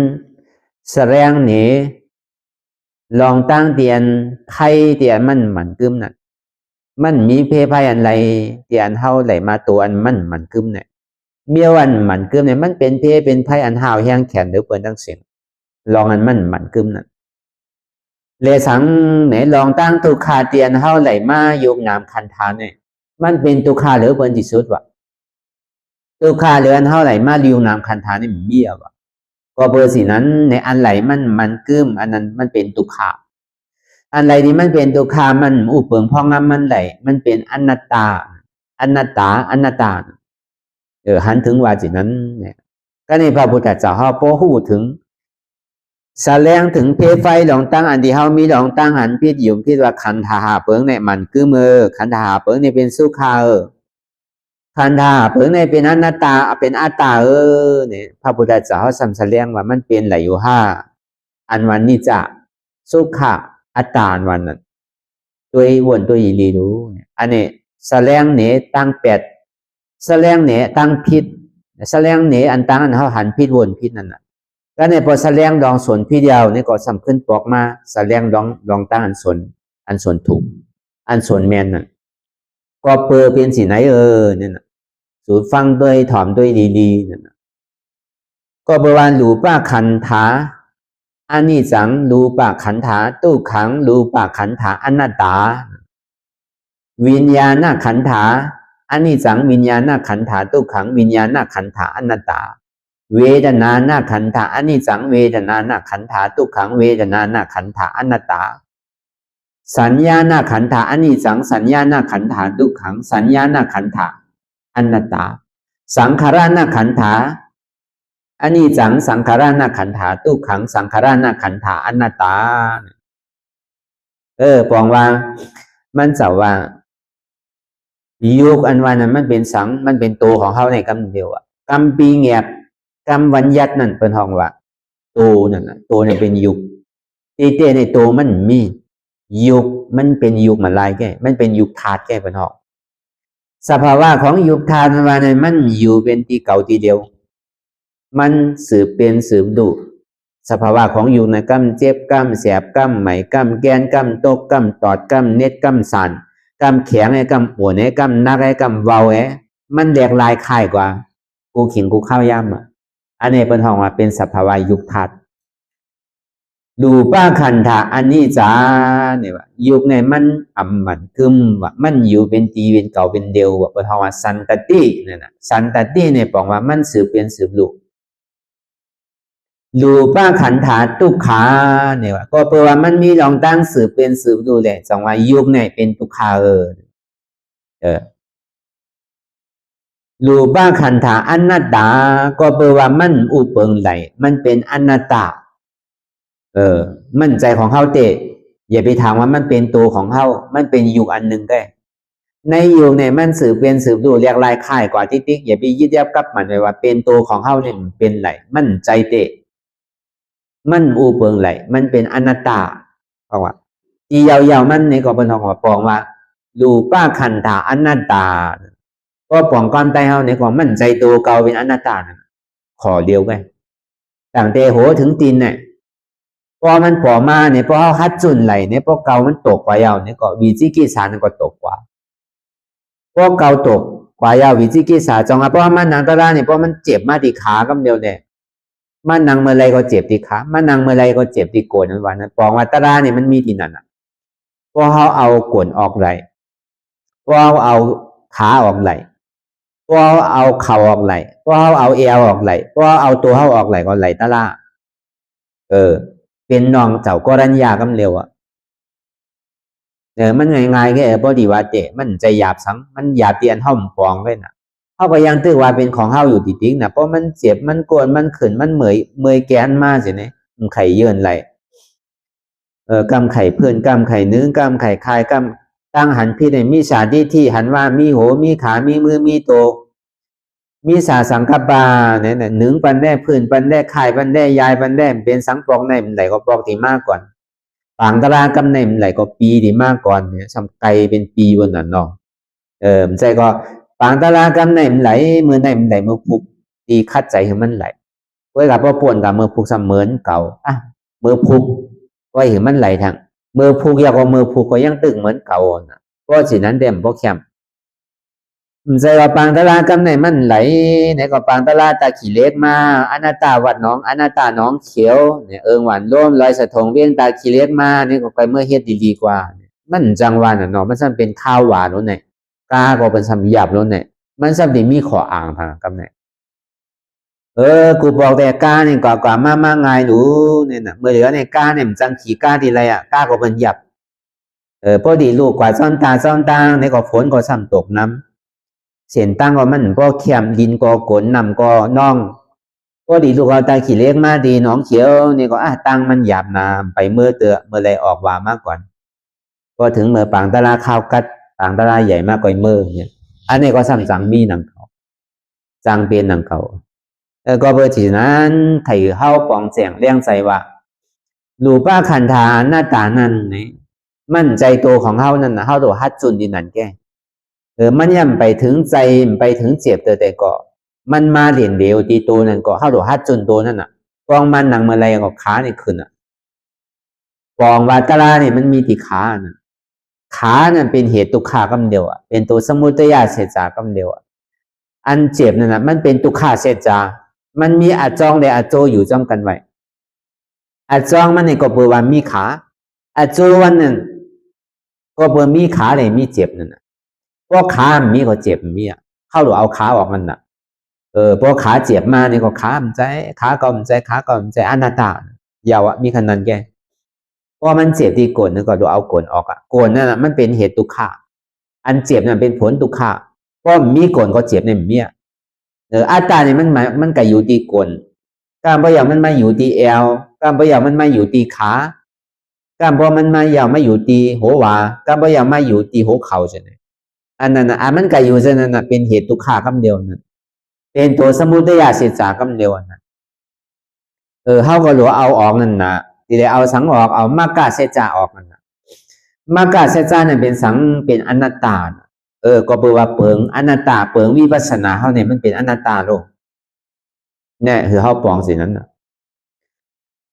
แสดงนี่ลองตั้งเตียนไข่เตียนมันหมันกึมน่ะมันมีเพไพอันไรเตียนเฮาไหลมาตัวอันมันหมันกึมเนี่ยเบี้ยวอันหมันกึมเนี่ยมันเป็นเพเป็นไพอันหาวแห้งแขนหรือเปิดตั้งเสียงลองอันมันหมันกึมน่ะเลสังไหนลองตั้งตุคาเตียนเฮาไหลมาโยกนามคันธาเนี่ยมันเป็นตุคาหรือเปิดที่สุดวะตุคาหรืออันเฮาไหลมาโยกนามคันธาเนี่ยมันเบี้ยวะก็เบอร์สีนั้นในอันไหลมันกึมอันนั้นมันเป็นตุคาอันไหลที่มันเป็นตุคามันอุปเปิงพองงมันไหลมันเป็นอนัตตาหันถึงว่าจินั้นเนี่ยก็ในพระพุทธเจ้าเฮาโปหูถึงแสดงถึงเพไฟหลองตั้งอันที่เฮามีหลองตั้งหันพิษอยู่พิษว่าขันธาเปิงเนี่ยมันคือมือขันธาเปิงเนี่ยเป็นสุขาขันธาเปิงเนี่ยเป็นอนัตตาเป็นอัตตาเนี่ยพระพุทธเจ้าเฮาแสดงว่ามันเป็นไหลอยู่5อันวันนี้จะสุขะอัตตาวันนั้นตัววนตัวอีลีรู้เนี่ยอันนี้แสดงเนี่ยตั้ง8แสดงเนี่ยตั้งพิษแสดงเนี่ยอันตั้งอันเฮาหันพิษวนพิษนั่นน่ะก็ในพอแสดงดองส่วนพี่เดียวนี่ก็สำขึ้นปอกมาแสดงดองตั้งอันส่วนถูกอันส่วนแมนน่ะก็เปอเป็นสีไหนเนี่ยน่ะสูดฟังด้วยถอมด้วยดีๆนั่นน่ะก็บริวารรูปะขันธาอานิจจังรูปะขันธาทุกขังรูปะขันธาอนัตตาวิญญาณขันธาอานิจจังวิญญาณขันธาทุกขังวิญญาณขันธาอนัตตาเวทนานาขันธาอนิจจังเวทนานาขันธาทุกขังเวทนานาขันธาอนัตตาสัญญานาขันธาอนิจจังสัญญานาขันธาทุกขังสัญญานาขันธาอนัตตาสังขารนาขันธาอนิจจังสังขารนาขันธาทุกขังสังขารนาขันธาอนัตตาปองว่ามันเสาว่ายุคอันว่านั้นมันเป็นสังมันเป็นตัวของเขาในกำเดียวกำปีเงียบกรรมวัญญัตินั่นเป็นห้องว่าตัวนั่นนะตัวเนี่ยเป็นยุคที่เต้ในตัวมันมียุคมันเป็นยุคมาลายแก่มันเป็นยุคธาตุแก่เป็นห้องสภาวะของยุคธาตุว่าเนี่ยมันอยู่เป็นที่เก่าทีเดียวมันสืบเป็นสืบดูสภาวะของยุคนะกำเจ็บกำแสบกำไหมกำแกนกำตกกำตอดกำเน็ดกำสันกำแข็งไอ้กำปวดไอ้กำนักไอ้กำเบาไอ้มันแหลกลายคล้ายกว่ากูขิงกูข้าวย่ำอันนี้เป็นห้องว่าเป็นสภาวะยุคธาตุดูป้าขันธาอันนี้จ้าเนี่ยว่ายุคในมันมันคึมว่ามันอยู่เป็นตีเป็นเก่าเป็นเดียวว่าเป็นห้องว่าสันตติเนี่ยนะสันตติเนี่ยบอกว่ามันสืบเป็นสืบลูกดูป้าขันธาทุกขาเนี่ยว่าก็แปลว่ามันมีลองตั้งสืบเป็นสืบดูแหละจังว่ายุคเนี่ยเป็นทุกขารูปะขันธาอนัตตาก็แปลว่ามันอุปเปิงไหลมันเป็นอนัตตามั่นใจของเขาเตะอย่าไปถามว่ามันเป็นตัวของเขามันเป็นยุคอันหนึ่งได้ในยุคเนี่ยมันสืบเป็นสืบดูเรียกลายค่ายกว่าติ๊กอย่าไปยึดยับกับมันเลยว่าเป็นตัวของเขาเนี่ยเป็นไหลมั่นใจเตะมันอุปเปิงไหลมันเป็นอนัตตาเพราะว่าอียาวๆมันในก็เป็นทองว่าปองว่ารูปะขันธาอนัตตาก็ปองความใจเฮาในความมั่นใจตัวเก่าเป็นอนัตตา ขอเดียวกันตั้งแต่หัวถึงตีนเนี่ยพอมันปอมาเนี่ยพอเขาฮัดจุนไหลเนี่ยพอเกามันตกกว่ายาวเนี่ยก็วิจิกิจฉามันก็ตกกว่าพอเกาตกกว่ายาววิจิกิจฉาจงเพราะมันนางตะลาเนี่ยเพราะมันเจ็บมาที่ขากำเดียวเนี่ยมันนางเมื่อไรก็เจ็บที่ขามันนางเมื่อไรก็เจ็บที่โกนนั้นวันนั้นปองว่าตะลาเนี่ยมันมีที่นั่นอ่ะพอเขาเอาโกนออกไหลพอเอาขาออกไหลพอเอาเข่าออกไหลพอเอาเอวออกไหลพอเอาตัวเขาออกไหลก็ไหลตะลาเป็นน้องเจ้ากรัญญากำเร็วอ่ะมันง่ายๆแค่พอดีว่าเจมันใจหยาบสังมันหยาบเตียนห้อมฟองเลยนะเขาก็ยังตื้อว่าเป็นของเฮาอยู่ติดๆนะเพราะมันเจ็บมันกวนมันขืนมันเมื่อยแกนมากสิเนี่ยมันไข่เยื่นไหลกำไข่เพื่อนกำไข่เนื้อกำไข่คายกำตั้งหันพี่ในมีสาที่หันว่ามีโหมีขามีมือมีโตมีสาสังกปาเนี่ยหนึ่งปันได้พื้นปันได้คายปันได้ยายปันได้เป็นสังปองในมันไหลก็ปองที่มากก่อนปางตารากำในมันไหลก็ปีที่มากก่อนเนี่ยทำไกลเป็นปีบนนั้นเนาะมันใจก็ปางตารากำในมันไหลมือในมันไหลมือพุกตีคัดใจให้มันไหลไว้กับพ่อป่วนกับมือพุกเสมือนเก่ามือพุกไว้เห็นมันไหลทางมือพุกยาวกว่ามือพุกก็ยังตึงเหมือนเก่านะเพราะฉะนั้นเด่มเพราะแคมใจว่าปางตารากำในมันไหลในก็ปางตาราตาขี่เล็กมาอนาตาวัดน้องอนาตาน้องเขียวเนี่ยหวานร่วมลอยสะทงเวียงตาขี่เล็กมานี่ก็ไปเมื่อเฮ็ดดีๆกว่ามันจังหวะน่ะเนาะมันซ้ำเป็นข้าวหวานโน่นเนี่ยกาก็เป็นซ้ำหยาบโน่นเนี่ยมันซ้ำที่มีขออ่างทางกำเนี่ยกูบอกแต่กาเนี่ยกว่ามาไงหนูเนี่ยนะเมื่อเหลือในกาเนี่ยมันจังขี่กาทีไรอ่ะกาก็เป็นหยับพอดีลูกกว่าซ่อนตาเนี่ยก็ฝนก็ซ้ำตกน้ำเสียนตั้งก็มันก็เขียมดินก็กลนำก็น่องก็ดีลูกเอาตาขี่เล็กมาดีน้องเขียวนี่ก็ตั้งมันหยาบน้ำไปเมื่อไรออกว่ามากก่อนก็ถึงเมื่อปางตาราข้าวกัดปางตาราใหญ่มากกว่าเมื่อเนี่ยอันนี้ก็ซ้ำจังมีหนังเขาจังเป็นหนังเขาก็เพื่อที่นั้นไถ่เข้าปองเสียงเลี้ยงใจว่าลูป้าขันธาหน้าตานั่นนี่มั่นใจตัวของเขานั่นนะเขาตัวฮัดจุนดินันแก่มันย่ำไปถึงใจไปถึงเจ็บแต่ก็มันมาเหรียญเดียวตีตัวนั่นก็เข้าตัวฮัดจุนตัวนั่นน่ะกองมันหนังเมื่อไรก็ขาเนี่ยขึ้นอ่ะกองวาตาราเนี่ยมันมีที่ขาน่ะขานั่นเป็นเหตุตุขากำเดียวอ่ะเป็นตัวสมุทัยเสจากำเดียวอ่ะอันเจ็บนั่นน่ะมันเป็นตุขาเสจามันมีอาจองและอาโจอยู่จ้องกันไว้อาจองมันเนี่ยก็เปิดว่ามีขาอาโจวันนั้นก็เปิดมีขาเลยมีเจ็บนั่นน่ะเพราะขามีก็เจ็บมีอ่ะเข้าหรือเอาขาออกมันน่ะเพราะขาเจ็บมาเนี่ยก็ขามันใจขาก็มันใจขาก็มันใจอนาตายาวอ่ะมีขนาดแก่เพราะมันเจ็บที่โกนนึกก็ดูเอาโกนออกอ่ะโกนนั่นน่ะมันเป็นเหตุตุขะอันเจ็บนั่นเป็นผลตุขะเพราะมีโกนก็เจ็บในมีอ่ะอาตาเนี่ยมันก็อยู่ที่โกนการพยายามมันมาอยู่ที่เอวการพยายามมันมาอยู่ที่ขาการพอมันมาอย่างมาอยู่ที่หัวว่าการพยายามมาอยู่ที่หัวเข่าใช่ไหมอันนั้นนะมันก็อยู่เช่นนั้นนะเป็นเหตุตุขาคำเดียวนั่นเป็นตัวสมุทัยเสจาคำเดียวนั่นเขาก็หลัวเอาออกนั่นนะทีเดียวเอาสังออกเอามากาเสจาออกนั่นนะมากาเสจาเนี่ยเป็นสังเป็นอนัตตาก็แปลว่าเปิงอนัตตาเปิงวิปัสสนาเขาเนี่ยมันเป็นอนัตตาโลกเนี่ยคือเขาปองสินั้นนะ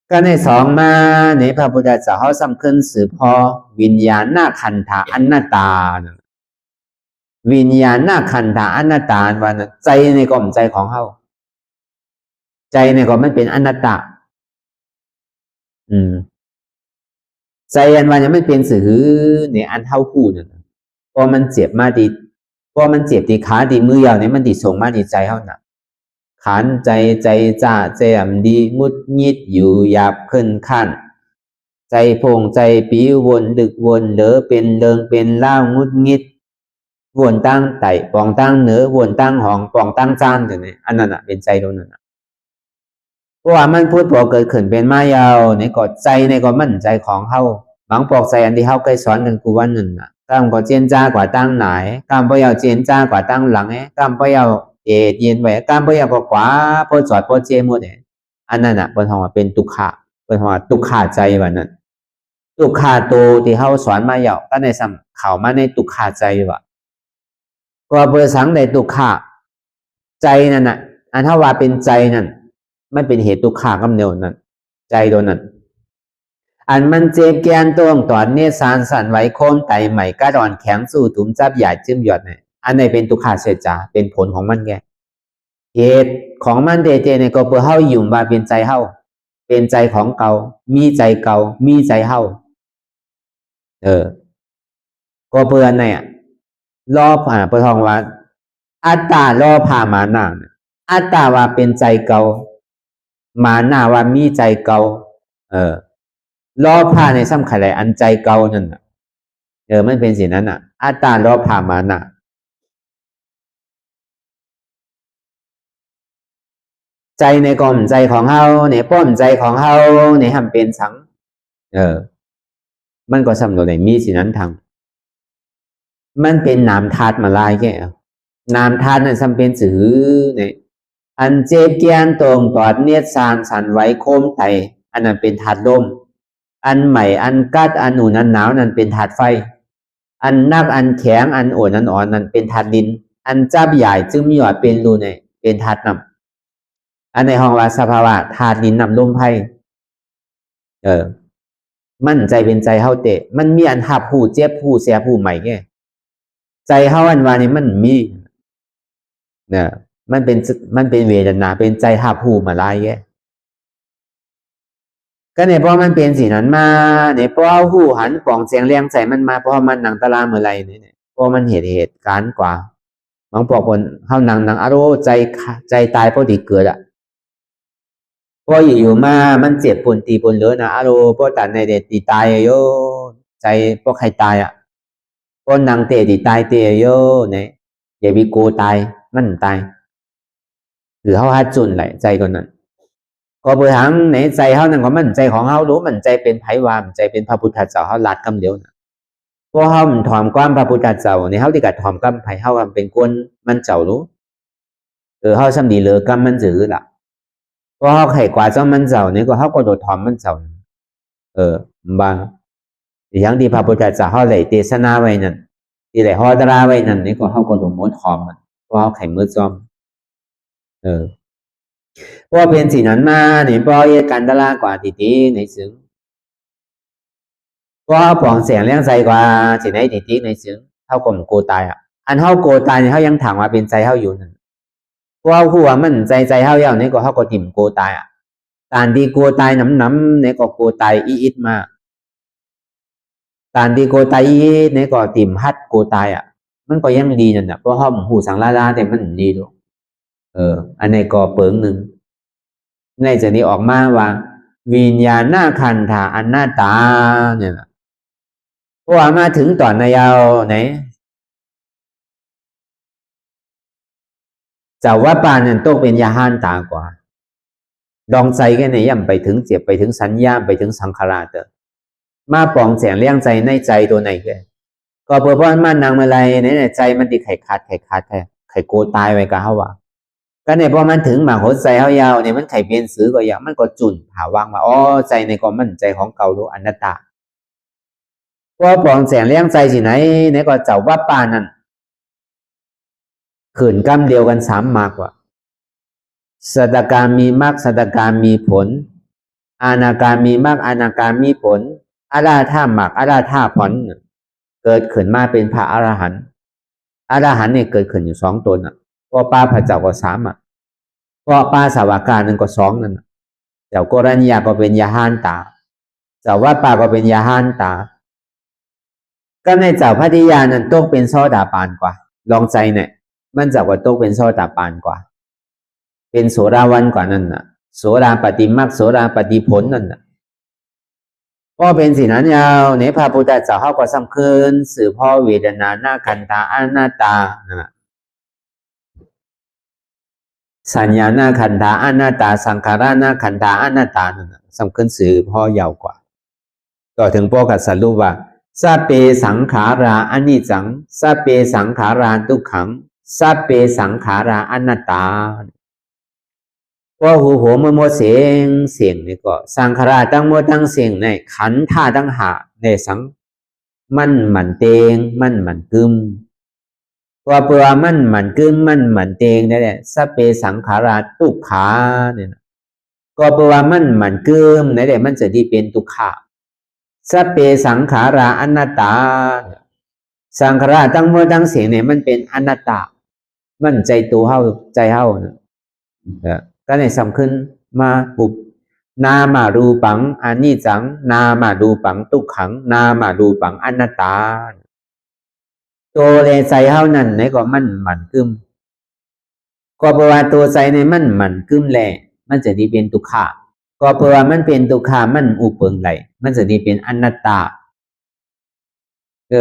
ก็ในสองมาในพระพุทธเจ้าเขาสำคัญสืบพอวิญญาณหน้าขันธาอนัตตาวิญญาณหน้าขันธาอนัตตาวันใจในกล่อมใจของเขาใจในกล่อมมันเป็นอนัตตาใจอันวันยังไม่เป็นสื่อในอันเท่าคู่นั่นพอมันเจ็บมาดีพอมันเจ็บที่ขาดีมือยาวเนี่ยมันดีส่งมาดีใจเขาหนักขันใจจ้าใจดีงุดงิดอยู่หยาบขึ้นขั้นใจพงใจปีวนดึกวนเหลือเป็นเดิงเป็นเล่างุดงิดวนตั้งไต่ปองตั้งเหนือวนตั้งห้องปองตั้งจานอย่างนี้อันนั้นอ่ะเป็นใจตรงนั้นเพราะว่ามันพูดพอเกิดขึ้นเป็นมายาวในกอดใจในก็มั่นใจของเขาบางปอกใจอันที่เขาเคยสอนกันกูวันหนึ่งอ่ะกามก็เจียนจ้ากว่าตั้งไหนกามพยาวเจียนจ้ากว่าตั้งหลังกามพยาวเย็นไว้กามพยาวก็ขวาพอจอดพอเจหมดอันนั้นอ่ะเป็นของว่าเป็นตุขะเป็นของว่าตุขะใจวันนั้นตุขะโตที่เขาสอนมายาวก็ในสัมเขามาในตุขะใจว่ะก็เบอร์สังในตุขะใจนั่นน่ะอันถ้าว่าเป็นใจนั่น มันเป็นเหตุทุกขากำเนิดนั้นใจตัวนั้นอันมันเจ็บแกนตรงตอนนี้สารสั่นไหวโคมไตใหม่กระดอนแข็งสู้ถุมจับใหญ่จิ้มหยดเนี่ยอันไหนเป็นทุกขาเสียจาเป็นผลของมันแกเหตุของมันเตเนี่ยก็เพื่อเฮาอยู่ว่าเป็นใจเฮาเป็นใจของเก่ามีใจเก่ามีใจเฮาก็เพื่อนเนี่ยรอผ่าเพื่อทองว่าอัตตารอผ่ามานาอัตตาว่าเป็นใจเก่ามานาว่ามีใจเก่ารอผ่าในสำคัญอะไรอันใจเก่านั่นน่ะมันเป็นสิ่งนั้นน่ะอัตตารอผ่ามานาใจในกลมใจของเฮาในป้อมใจของเฮาในทำเป็นสังมันก็สำหรับในมีสิ่งนั้นทางมันเป็นนามธาตุมาลายแก่นามธาตุนั้นสำเป็นสื่อเนี่ยอันเจ็บเกียนตรงตอดเนียดสารสันไหวโคมไตอันนั้นเป็นธาตุลมอันใหม่อันกัดอันอุ่นอันหนาวนั้นเป็นธาตุไฟอันนักอันแข็งอันอ่อนอันอ่อนนั้นเป็นธาตุดินอันจับใหญ่จึงมียอดเป็นรูเนี่ยเป็นธาตุน้ำอันในห้องว่าสภาวะธาตุดินน้ำลมไฟมันใจเป็นใจเฮาเตะมันมีอันหับผู้เจ็บผู้เสียผู้ใหม่แก่ใจเฮาอันว่านี่มันมีเนี่ยมันเป็นเวทนาเป็นใจหับผู้มาลายแก่ก็เนี่ยเพราะมันเป็นสิ่งนั้นมาเนี่ยเพราะหูหันป่องเสียงเลี้ยงใจมันมาเพราะมันหนังตะลาเมื่อไรเนี่ยเพราะมันเหตุการณ์กว่าบางปอกคนเฮาหนังอารมณ์ใจตายเพราะที่เกิดพออยู่มามันเจ็บปนตีปนเหลือนะอารมณ์พอตัดในเด็ดตีตายโยใจพอใครตายพอนางเตะตีตายเตะโยเนี่ยอย่าไปโกตายมันตายหรือเฮาหาจุนไหลใจตัวนั้นก็เบื่อหังในใจเฮานั่นก็มันใจของเฮารู้มันใจเป็นไผวามใจเป็นพระพุทธเจ้าเฮาลาดคำเดียวนะพอเฮามันถอมความพระพุทธเจ้าในเฮาที่กัดถอมกำไผเฮาเป็นคนมันเจ้ารู้เฮาซำดีเหลือกำมันจื้อล่ะพอเฮาไขกว่าเจ้ามันเจ้านี่ก็เฮาก็โดดถอมมันเจ้าบางอย่างที่พระพุทธเจ้าเฮาได้เทศนาไว้นั่นที่ได้ฮอดราไว้นั่นนี่ก็เฮาก็โดดหมดถอมมันเพราะเฮาไขมือจอมเพราะเป็นสิ่งนั้นมานี่เพราะเหตุการณ์ตลากว่าติในซึ้งเพราะปองเสียงเลี้ยงใจกว่าสิไหนติในซึ้งเฮาก็โกตายอันเฮาโกตายนี่เฮายังถามว่าเป็นใจเฮาอยู่นั่นเพราะหัวมันใจเฮาอย่างนี้ก็เฮาก็ถิ่มโกตายการที่โกตายน้ำๆนี่ก็โกตายอีดมาการที่โกตายอีดนี่ก็ถิ่มฮัดโกตายมันก็ยังดีนั่นน่ะเพราะเฮาหูสังลาแต่มันดีดูอันนี้ก็เปิงนึงในจากนี้ออกมาว่าวิญญาณขันธาอนัตตาเนี่ยเพราะว่ามาถึงตอนในยาวไหนเจ้าว่าปานนั้นต้องเป็นยาห้านตากว่าดองใจแค่ไหนย่ำไปถึงเจ็บไปถึงสัญญาไปถึงสังขารมาปองแสงเลี้ยงใจในใจตัวไหนแกก็เพราะว่ามันนางเมื่อไรในใจมันติไข่ขาดแท้ไข่โกตายไว้กับเฮาว่าก็เนี่ยพอมันถึงหมากหัวใจเฮายาวเนี่ยมันไข่เปลี่ยนซื้อก็อย่างมันก็จุ่นหาวางว่าอ๋อใจในก็มันใจของเก่ารู้อนัตตาพอปองแสงเลี้ยงใจสิไหนเนี่ยก็เจ้าว่าปานั่นขืนกำเดียวกัน3มากว่าสัตตกรรมมีมรรคสัตตกรรมมีผลอนาการมีมรรคอนาการมีผลอาราธามรรคอาราธาผลเกิดขึ้นมาเป็นพระอรหันต์อรหันต์เนี่ยเกิดขึ้นอยู่2ตนก็ป้าพระเจ้าก็3ก็ป้าสาวกานึงก็2นั่นเจ้าโกรัญญาก็เป็นยาห้านตาเจ้าวัดป่าก็เป็นยาห้านตาก็ในเจ้าพัทยานั้นต้องเป็นโซดาปานกว่าลองใจเนี่ยมันเจ้าก็ต้องเป็นโซดาปานกว่าเป็นโสดาวันกว่านั่นน่ะโสดาปฏิมรรคโสดาปฏิผลนั่นน่ะก็เป็นสิ่งนั้นยาวในพระพุทธเจ้าเฮาก็สำคัญสืบพ่อเวทนานาขันธาอนัตตานะสัญญานาขันธาอนัตตาสังขารนาขันธาอนัตตานั่นน่ะสำคัญสืบพ่อยาวกว่าก็ถึงพ่อก็สรุปว่าสัพเพสังขาราอนิจจังสัพเพสังขาราทุกขังสัพเพสังขาราอนัตตาก็หูหัวมือหมดเสียงนี่ก็สังขารตั้งหมดตั้งเสียงในขันธ์ท่าตั้งหาในสังมันหมันเตงมันหมันกึมว่าเปลือมันหมันกึมมันหมันเตงนี่แหละสัพเพสังขาราทุกขาเนี่ย ก็แปลว่ามันเกิมในแต่มันจะที่เป็นทุกขะสัพเพสังขาราอนัตตาสังขารทั้งหมดทั้งสิ่งเนี่ยมันเป็นอนัตตามันใจตัวเฮาใจเฮานะก็ในสำคัญมาปุบนามารูปังอนิจจังนามารูปังทุกขังนามารูปังอนัตตาตัวในใจเฮานั่นไหนก็มันกึมก็แปลว่าตัวใจในมันกึมแหละมันจะดีเป็นทุกขะก็แปลว่ามันเป็นทุกขามันอุปเปิงไหลมันจะดีเป็นอนัตตา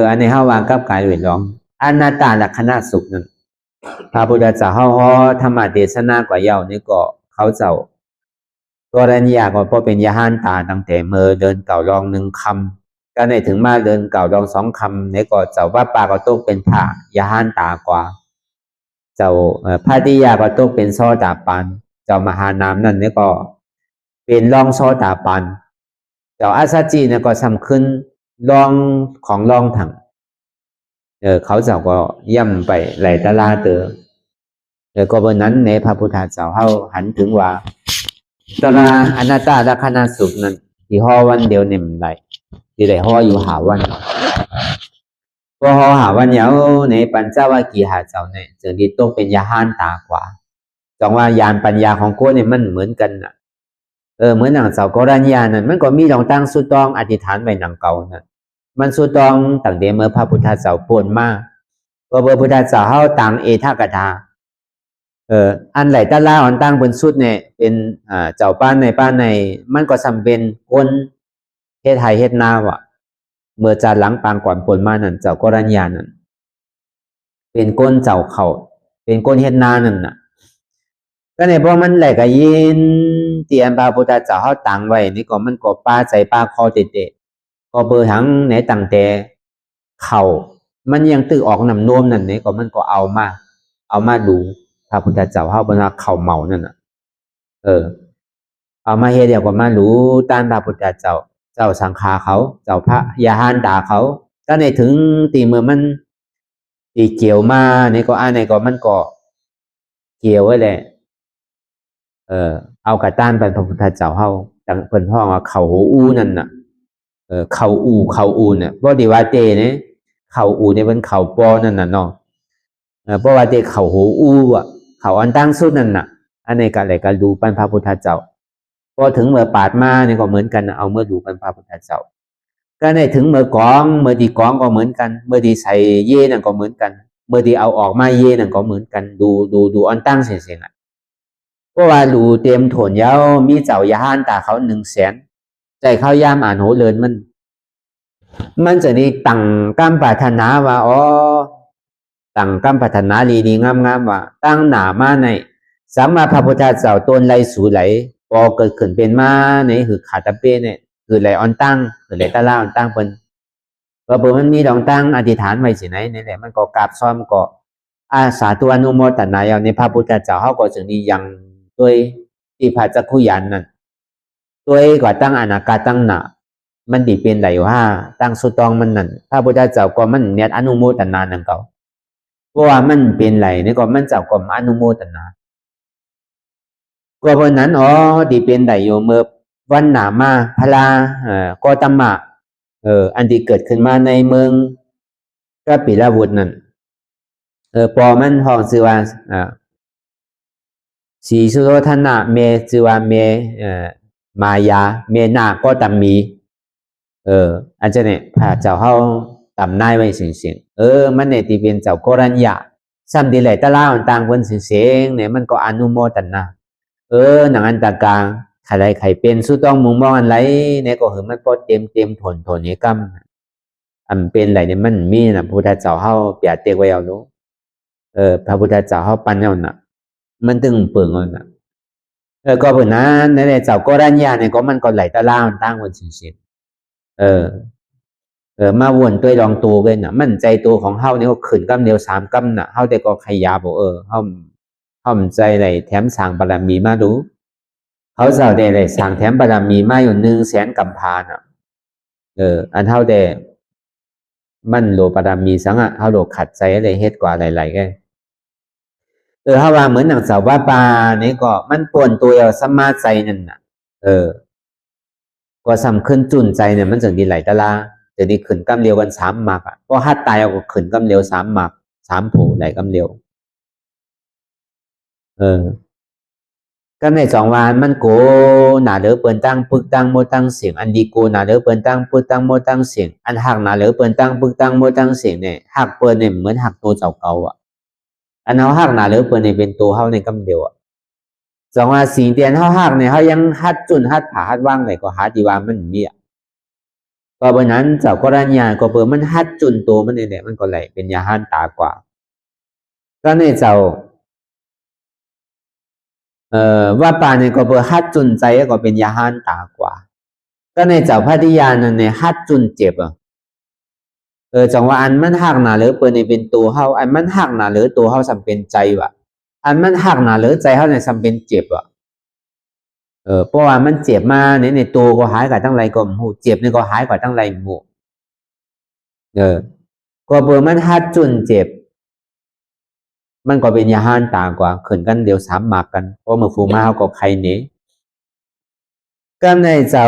อันนี้เฮาว่ากับกายเวทร้องอนัตตาลักษณะสุขนั่นพระพุทธเจ้าเฮาธรรมเทศนากว่าเย้านี่ก็เขาเจ้าตัวรัญญาก็พอเป็นยาหานตาตั้งแต่เมื่อเดินเก่าลอง1 คำก็ได้ถึงมาเดินเก่าลอง2 คำนี่ก็เจ้าว่าปาก็ตกเป็นพระยาหานตากว่าเจ้าพระติยาก็ตกเป็นโสดาปันเจ้ามหานามนั่นนี่ก็เป็นรองโสดาปันเจ้าอาสาจีเนี่ยก็สำคัญรองของรองถังเขาเจ้าก็ย่ำไปไหลตะลาเตอก็บนนั้นในพระพุทธเจ้าเฮาหันถึงว่าตระอนัตตาลักษณะสุขนั้นที่ห่อวันเดียวเนี่ยมันได้ที่ได้ห่ออยู่หาวันก็ห่อหาวันยาวในปัญจวัคคีย์หาเจ้าเนี่ยจึงดีตกเป็นยาหานตากว่าจังว่ายานปัญญาของโคเนี่ยมันเหมือนกันน่ะเหมือนหนังเจ้ากรัญญานั่นมันก็มีดองตั้งสุตองอธิษฐานไว้หนังเก่านั่นมันสุตองตั้งแต่เมื่อพระพุทธเจ้าโปรดมาก็พระพุทธเจ้าเฮาต่างเอทากถาอันไหลตะลาอันตั้งบนสุดเนี่ยเป็นเจ้าป้านในมันก็สำเป็นคนเฮ็ดไห้เฮ็ดนาว่ะเมื่อจานหลังปางก่อนผลมานั่นเจ้ากรัญญานั่นเป็นก้นเจ้าเขาเป็นก้นเฮ็ดนานั่นน่ะก็ในพอมันไหลก็ยินเตียนพระพุทธเจ้าเฮาตั้งไว้นี่ก็มันก็ป้าใจป้าคอเตะก็เบอร์ทั้งไหนตั้งแต่เขามันยังตื้อออกน้ำนวมนั่นนี่ก็มันก็เอามาดูพระพุทธเจ้าเฮาบ่ว่าเขาเมานั่นน่ะเอามาเฮ็ดเดี๋ยวก็มารู้ตามพระพุทธเจ้าสังฆาเขาเจ้าพระยาหานตาเขาก็ในถึงตีเมื่อมันตีเกี่ยวมานี่ก็อันนี้ก็มันก็เกี่ยวไว้แหละเอากระต้านไปพระพุทธเจ้าเฮาจังเพิ่นฮ้องว่าเขาหูอูนั่นน่ะเขาอูเนี่ยบ่ได้ว่าเตเนี่ยเขาอูเนี่ยเป็นเขาปอนั่นน่ะเนาะเพราะว่าเตเขาหูอูอ่ะเขาอันตั้งสุดนั่นน่ะอันนี้ก็เลยก็ดูปันพระพุทธเจ้าพอถึงเมื่อปาดมาเนี่ยก็เหมือนกันเอาเมื่อดูปันพระพุทธเจ้าก็ได้ถึงเมื่อกองเมื่อดีกองก็เหมือนกันเมื่อดีใส่เย่นั่นก็เหมือนกันเมื่อดีเอาออกมาเย่นั่นก็เหมือนกันดูอันตั้งเสียงอ่ะเพราะว่าดูเต็มโถนยาวมีเจ้ายาหานตาเขา100,000ใจเขาย่ามอ่านโหเลินมันจะได้ตั้งกำปรารถนาว่าตั้งกำปรารถนาดีๆงามๆว่าตั้งหน้ามาในสัมมาพระพุทธเจ้าตนไหลสู่ไหลพอเกิดขึ้นเป็นมาในคือขาตะเป้เนี่ยคือไหลอ่อนตั้งคือไหลตะล่าอ่อนตั้งเพิ่นเพราะมันมีดองตั้งอธิษฐานไว้สิไหนนี่แหละมันก็กราบซ้อมก็อาสาธุอนุโมทนาอย่างในพระพุทธเจ้าเฮาก็จึงดียังด้วยที่พระจักขุยานนั่นด้วยก็ตั้งอนาคาตั้งหน้ามันดีเป็นไหลว่าตั้งสุตองมันนั่นพระพุทธเจ้าก็มันเนี่ยอนุโมทนานั่นเก่าเพราะว่ามันเป็นไหลนี่ก็มันเจ้าก็อนุโมทนาก็เพราะนั้นดีเป็นไหลอยู่เมื่อวันหนามาพลาก็ตัมมะอันที่เกิดขึ้นมาในเมืองกปิลวุฒนั่นปอมันห้องชื่อว่าสีสุโธทนะเมชื่อว่าเมมายาเมนาก็ตัมมีอันจะเนี่ยพระเจ้าเฮาตำนายไว้เสียงมันเนี่ยที่เป็นเจ้ากรัญญาซ้ำดีไหลตะล่าต่างเพิ่นเสียงเนี่ยมันก็อนุโมทนาหนังอันตากลางใครเป็นสู้ต้องมุงมองอันไรเนี่ยก็คือมันพอเต็มทนนี้กำอันเป็นไหลเนี่ยมันมีนะพระพุทธเจ้าเฮาเปียเตกไว้เอาเนาะพระพุทธเจ้าเฮาปัญญาน่ะมันตึงเปิงเอาน่ะก็เพิ่นนั้นในเจ้ากรัญญาเนี่ยก็มันก็ไหลตะล่าต่างเพิ่นเสียงมาวนตัวลองตัวกันน่ะมั่นใจตัวของเฮานี่ก็ขึ้นกำเดียว3 กำน่ะเฮาแต่ก็ขยาบ่เฮาใจได้แถมสร้างบารมีมาดูเขาเจ้าได้สร้างแถมบารมีมาอยู่100,000 กำพาน่ะอันเฮาได้มันโลบารมีสังอ่ะเฮาโลขัดใจอะไรเฮ็ดกว่าหลายๆแกเฮาว่าเหมือนหนังสาวว่าปานี่ก็มันป่วนตัวเอาสัมมาใจนั่นน่ะ ก็สำขึ้นจุนใจเนี่ยมันจึงดีไหลตะลาจะดีขึ้นกำเร็วกัน3 หมักอ่ะเพราะฮัดตายเอาก็ขึ้นกำเร็ว3 หมัก3 ผูไหลกำเร็วก็ใน2 วันมันโกหนาเหลือเปิ้นตั้งปึกตั้งโมตั้งเสียงอันดีโกหนาเหลือเปิ้นตั้งปึกตั้งโมตั้งเสียงอันหักหนาเหลือเปิ้นตั้งปึกตั้งโมตั้งเสียงเนี่ยหักเปิ้นเนี่ยเหมือนหักตัวเจ้าเก่าอ่ะอันเฮาหักหนาเหลือเปิ้นเนี่ยเป็นตัวเฮาในกำเร็วอ่ะ2 ว่าสิ่งเตียนเฮาหักเนี่ยเฮายังฮัดจุนฮัดผาฮัดว่างไหนก็หาดีว่ามันมีอ่ะก็เพราะนั้นเจ้าก็รัญญาก็เปิ้นมันฮัดจุนตัวมันนี่แหละมันก็ไหลเป็นยาหันตากว่าก็ในเจ้าว่าป่าเนี่ยก็เปิดฮัดจุนใจก็เป็นยาหันตากว่าก็ในเจ้าพัทยานั่นเนี่ยฮัดจุนเจ็บจังว่าอันมันหักหนาหรือเปิดในเป็นตัวเฮาอันมันหักหนาหรือตัวเฮาสำเป็นใจว่ะอันมันหักหนาหรือใจเฮาเนี่ยสำเป็นเจ็บว่ะเพราะว่ามันเจ็บมาในตัวก็หายกว่าทั้งไรก็หมู่เจ็บนี่ก็หายกว่าทั้งไรหมู่ก็เปิดมันฮัดจุนเจ็บมันก็เป็นยาหันตากว่าขึ้นกันเดี๋ยว3 หมักกันเพราะเมื่อฟูมาเฮาก็ใครหนีก็ในเจ้า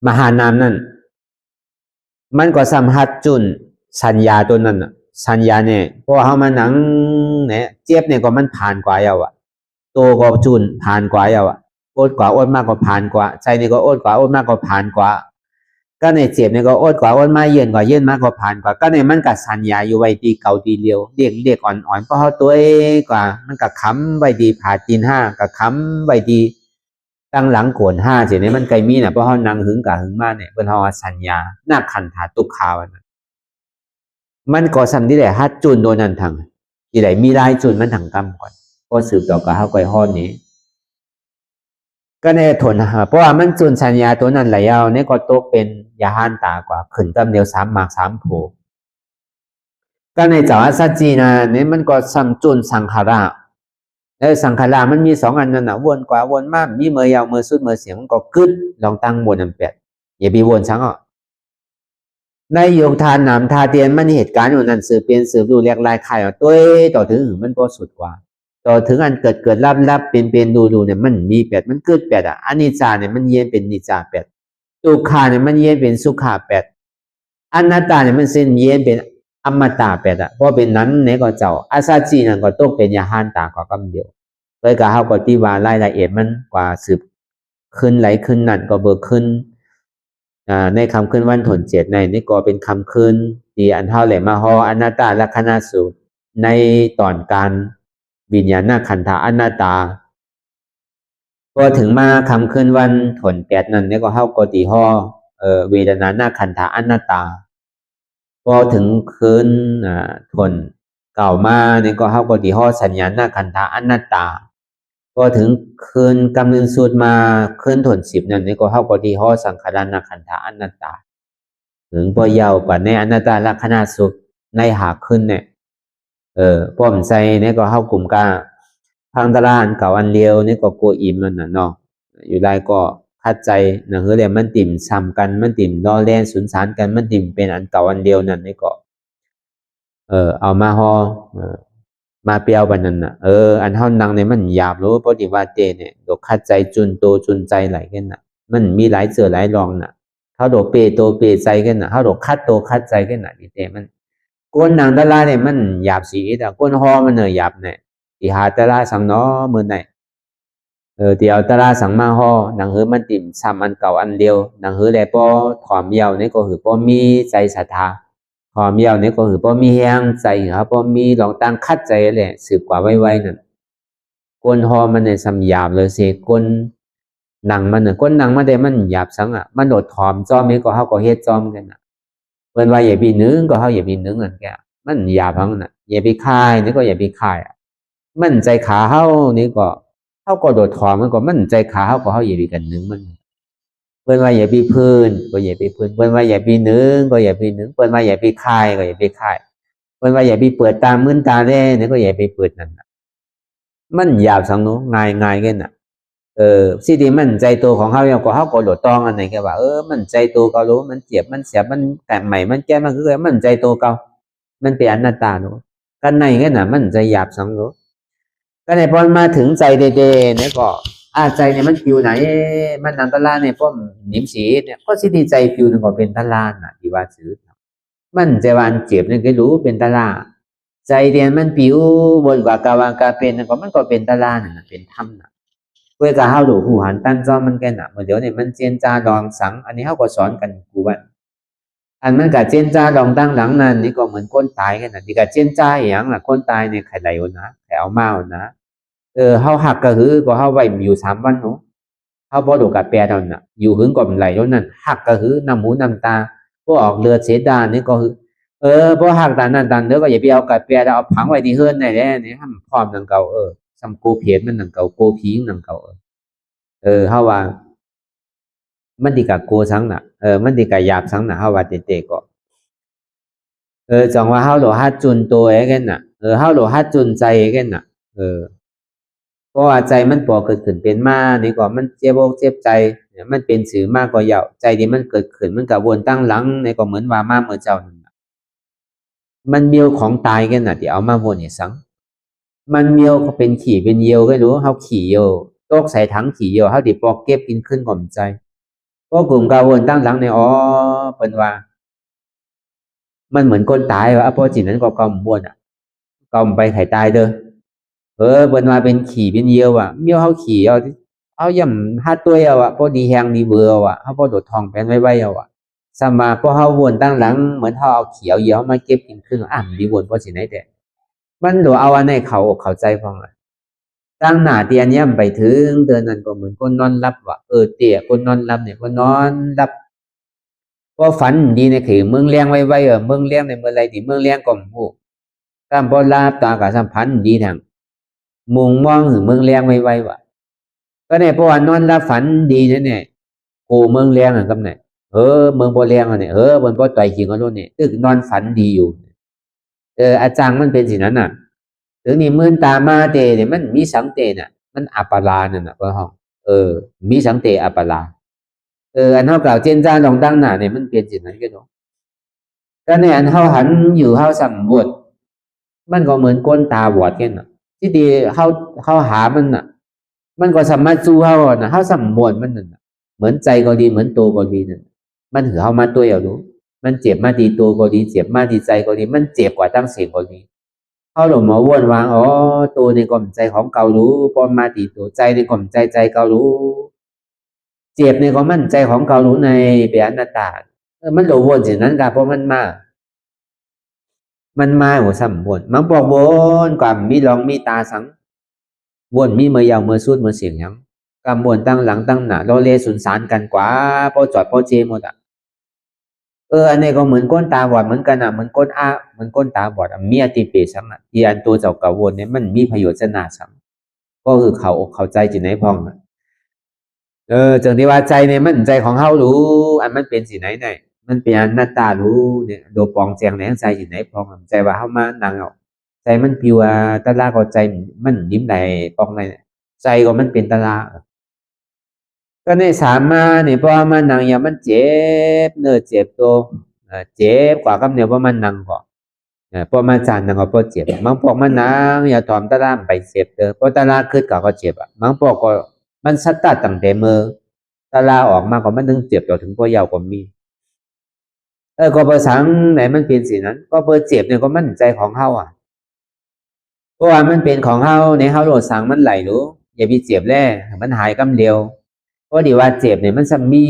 มหานามนั่นมันก็สัมผัสจุนสัญญาตัวนั้นสัญญาเนี่ยเพราะว่าเฮามาหนังเนี่ยเจ็บเนี่ยก็มันผ่านกว่าเอาโตก็จุนผ่านกว่าเอาอดกว่าอดมากก็ผ่านกว่าใจนี่ก็อดกว่าอดมากก็ผ่านกว่าก็ในเจ็บเนี่ยก็อดกว่าอดมาเย็นกว่าเย็นมากก็ผ่านกว่าก็ในมันก็สัญญาอยู่ไว้ดีเก่าดีเลียวเรียกอ่อนๆเพราะเฮาตัวกว่ามันก็ค้ำไว้ดีผ่าตีน5ก็ค้ำไว้ดีตั้งหลังโกน5สิเนี่ยมันไกลมีน่ะเพราะเฮานั่งหึงกะหึงมาเนี่ยเพิ่นเฮาสัญญานักขันธาตุกขาวนั่นมันก็สำที่ได้ฮัดจุนโดนนั่นทางที่ได้มีรายจุนมันทางกรรมก่อนก็สืบต่อกับเฮาก้อยฮ้อนนี้ก็ในทนเพราะว่ามันจุนสัญญาตัวนั้นหลายเอาเนี่ยก็ตกเป็นยาหันตากว่าขึ้นกำเดียว3 หมาก3 โผก็ในเจ้าอัสสจีนะเนี่ยมันก็ซ้ำจุนสังขาระสังขารมันมี2 อันนั่นน่ะวนกว่าวนมากมีเมื่อยาวเมื่อสุดเมื่อเสียงมันก็กึดลองตั้งวนอันแปดอย่าไปวนซังในโยงทานนามทาเตียนมันเหตุการณ์อยู่นั่นสืบเป็นสืบดูเรียกลายใครตัวต่อถึงมันก็สุดกว่าต่อถึงอันเกิดรับเป็นดูเนี่ยมันมี8มันเกิด8อ่ะอนิจจาเนี่ยมันเย็นเป็นนิจจา8ทุกขาเนี่ยมันเย็นเป็นสุขา8อนัตตาเนี่ยมันเส้นเย็นเป็นอมตะ8อ่ะเพราะเป็นนั้นเนี่ยก็เจ้าอาซาจีนั่นก็ตกเป็นยาหันตากว่ากำเดียวเลยก็เฮาก็ที่ว่ารายละเอียดมันกว่าสืบขึ้นไหลขึ้นนั่นก็เบิกขึ้นในคำขึ้นวันถน7ในนี่ก็เป็นคำขึ้นที่อันเท่าแหลมาฮออนัตตาลักขณะสูตรในตอนการวิญญาณขันธะอนัตตาพอถึงมาคำขึ้นวันถน8นั่นนี่ก็เฮาก็ตีฮอเวทนานาขันธะอนัตตาพอถึงคืนถนเก่ามาเนี่ยก็เฮาก็ตีฮอสัญญาณนาขันธะอนัตตาพอถึงคืนกำลังสูตรมาคืนถน10นั่นนี่ก็เฮาก็ตีฮอสังขารนาขันธะอนัตตาถึงพอยาวกว่าในอนัตตาลักขณะสูตรในหาขึ้นเนี่ยป้อมใจเนี่ยก็เฮากลุ่มกาพังตารานเก่าอันเลียวนี่ก็โกอิ่มนั่นน่ะเนาะอยู่ได้ก็คัดใจนะเรียกมันติ่มซ้ำกันมันติ่มล้อเล่นสุนสารกันมันติ่มเป็นอันเก่าอันเดียวนั่นนี่ก็เอามาฮอมาเปียวบันนั่นน่ะอันเฮานังเนี่ยมันหยาบรู้ปฏิวัติเนี่ยดอกคัดใจจุนโตจุนใจไหลกันน่ะมันมีหลายเสือหลายรองน่ะเฮาดอกเปโตเปใจกันน่ะเฮาดอกคัดโตคัดใจกันน่ะนี่แต่มันก้นนางตะลาเนี่ยมันหยาบสีแต่ก้นฮอมันหยาบเนี่ยที่หาตะลาสังน้อมือไหนที่เอาตะลาสังมาฮอนังเฮือมันติ่มซ้ำอันเก่าอันเดียวนังเฮือแลป้อถอมเยานี่ก็คือป้อมีใจศรัทธาถอมเยานี่ก็คือป้อมีแห้งใจครับป้อมีลองตั้งคัดใจแหละสืบกว่าไว้นั่นก้นฮอมันเนี่ยซ้ำหยาบเลยเสกก้นหนังมันเนี่ยก้นหนังมันได้มันหยาบสังอ่ะมันโดดถอมจอมนี่ก็เฮาก็เฮ็ดจอมกันน่ะเพิ่นว่าอย่าไปนึงก็เฮาอย่าไปนึงนั่นแกมันหยาบพังน่ะอย่าไปคายนี่ก็อย่าไปคายมันใจขาเฮานี่ก็เฮาก็โดดถอมมันก็มันใจขาเฮาก็เฮาอย่าไปกันนึงมันเพิ่นว่าอย่าไปพื้นก็อย่าไปพื้นเพิ่นว่าอย่าไปนึงก็อย่าไปนึงเพิ่นว่าอย่าไปคายก็อย่าไปคายเพิ่นว่าอย่าไปเปิดตามึนตาแลนี่ก็อย่าไปเปิดนั่นน่ะมันหยาบสังเนาะง่ายๆกันน่ะสิที่มันใจตัวของเฮาเนี่ยก็เฮาก็โดดตองอันไหนแกว่ามันใจตัวเก่ารู้มันเจ็บมันเสียมันแต่ใหม่มันแก้มันคือมันใจตัวเก่ามันเป็นอนัตตาเนาะกันในกันน่ะมันใจหยาบสังเนาะก็ในพอมาถึงใจเดๆเนี่ยก็ ใจเนี่ยมันปิวไหนมันนังตะลาเนี่ยป้อมหนิมสีเนี่ยก็สิดีใจปิวนึงก็เป็นตะลาน่ะที่ว่าซื้อมันใจวันเจ็บเนี่ยก็รู้เป็นตะลาใจเดียนมันปิวบนกว่ากาวากาเป็นก็มันก็เป็นตะลาน่ะเป็นถ้ำน่ะเพื่อจะเฮาดูผู้หันตั้นจอมันแก่น่ะเมื่อเดี๋ยวเนี่ยมันเจียนจาดองสังอันนี้เฮาก็สอนกันกูว่าอันมันกับเจียนจาดองตั้งหลังนั้นนี่ก็เหมือนคนตายกันน่ะที่กับเจียนจาอย่างน่ะคนตายเนี่ยใครไหลวนะใครเอาเมานะเฮาหักก็คือก็เฮาไว้อยู่3 วันเนาะเฮาบ่ดูกับแปรเท่านั้นน่ะอยู่หึงก็ไหลเท่านั้นหักก็คือน้ำหูน้ำตาพวกออกเลือดเสดานี่ก็คือพอหักตานั้นตาเด้อก็อย่าไปเอากับแปรเอาผังไว้ที่เฮือนได้แหละนี่ห้ามพร้อมนังเก่าซ้ำโกเพียนมันนังเก่าโกผีนังเก่าเฮาว่ามันดีกับโกสังน่ะมันดีกับหยาบสังน่ะเฮาว่าเตะๆก็จังว่าเฮาโลหัดจุนตัวเองน่ะเฮาโลหัดจุนใจเองน่ะเพราะว่าใจมันปอเกิดขึ้นเป็นมานี่ก็มันเจ็บอกเจ็บใจเนี่ยมันเป็นสื่อมากกว่าเหยาใจที่มันเกิดขึ้นมันก็วนตั้งหลังนี่ก็เหมือนว่ามาเมื่อเจ้านั่นน่ะมันเมียวของตายกันน่ะที่เอามาวนให้สังมันเมียวก็เป็นขี่เป็นเหยี่ยวก็รู้เฮาขี่เหยี่ยวตกใส่ถังขี่เหยี่ยวเฮาดิปอกเก็บกินขึ้นก่อมใจเพราะกลุ่มกาวนตั้งหลังในเพิ่นว่ามันเหมือนคนตายว่าเพราะจิตนั้นก็กำบ่วนกำไปไข่ตายเด้อเพิ่นว่าเป็นขี่เป็นเหยี่ยวเมียวเฮาขี่เอาย่ำหาตัวพอดีแฮงดีเบื่อเฮาบ่โดดท้องแป้นไว้สำมาพอเฮาวนตั้งหลังเหมือนเฮาเอาเขียวเหยี่ยวมาเก็บกินขึ้นดีวนบ่สิไหนแต่มันโดเอาอันให้เข้าอกเข้าใจพองตั้งหน้าเตียนย่ำไปถึงเดือนนั้นก็เหมือนคนนอนหลับเตี้ยคนนอนหลับเนี่ยคนนอนหลับพอฝันดีเนี่ยคือเมืองเลี้ยงไว้เมืองเลี้ยงในเมื่อไรที่เมืองเลี้ยงก็ฮู้ตามบ่ลาบตาก็สัมพันธ์ดีทางมุงมองถึงเมืองเลี้ยงไว้ก็เนี่ยเพราะว่านอนหลับฝันดีเนี่ยกูเมืองเลี้ยงกับไหนเมืองบ่เลี้ยงเนี่ยบนบ่ต่อยจริงก็รู้เนี่ยตึกนอนฝันดีอยู่อาจารย์มันเป็นสินั้นน่ะถึงนี่มื่นตามาเตเนี่ยมันมีสังเตน่ะมันอัปปาลานั่นน่ะพ่อห้องมีสังเตอัปปาลาอันเฮากล่าวเจนจ้าลองตั้งหน้าเนี่ยมันเป็นสินั้นก็เนาะก็เนี่ยอันเฮาหันอยู่เฮาสำรวจมันก็เหมือนก้นตาบอดกันน่ะที่ดีเฮาหามันน่ะมันก็สามารถสู้เฮาน่ะเฮาสำรวจมันน่ะเหมือนใจก็ดีเหมือนตัวก็ดีนั่นมันหือเฮามาตัวเอาดูมันเจ็บมาดีตัวก็ดีเจ็บมาดีใจก็ดีมันเจ็บกว่าตั้งเสียงก็ดีเฮาหลงหมอวนวางตัวในกล่อมใจของเก่ารู้ปอมมาดีตัวใจในกล่อมใจเก่ารู้เจ็บในความมั่นใจของเก่ารู้ในเป็นอนัตตามันโดวนสิ่งนั้นก็เพราะมันมาหัวสำวนมันบอกวนความมีลองมีตาสังวนมีเมื่อยาวเมื่อสุดเมื่อเสียงยังกำวนตั้งหลังตั้งหน้าเราเลสุนสารกันกว่าพอจอดพอเจหมดอันนี้ก็เหมือนก้นตาบอดเหมือนกันเหมือนก้นตาบอดมีอติเปสังอีอันตัวเจ้าเก่าวนเนี่ยมันมีประโยชน์ชนะสังก็คือเขาอกเข้าใจจิตในพองจังที่ว่าใจเนี่ยมันใจของเฮารู้อันมันเป็นสิไหนไหนมันเป็นอนัตตารู้เนี่ยโดปองแจงในใจจิตไหนพองใจว่าเฮามานั่งเอาใจมันปิวตะลาก็ใจมันยิ้มได้ปองในใจก็มันเป็นตะลาก็ในสามมาเนี่ยพอมานั่งอย่ามันเจ็บเนื้อเจ็บตัวเจ็บกว่ากับเนี่ยพอมันนั่งก็พอมาจานนั่งก็พอเจ็บบางพวกมันนั่งอย่าถอมตะลาไปเจ็บพอตะลาขึ้นก็เจ็บบางพวกก็มันสัตตาตั้งแต่มือตะลาออกมาก็มันถึงเจ็บจนถึงพอยาวก็มีก็ภาษาไหนมันเป็นสินั้นก็เบอร์เจ็บเนี่ยก็มั่นใจของเฮาเพราะว่ามันเป็นของเฮาในเฮาโหลดสั่งมันไหลรู้อย่าไปเจ็บแล้มันหายกำเดียวเพราะดีว่าเจ็บเนี่ยมันจะมี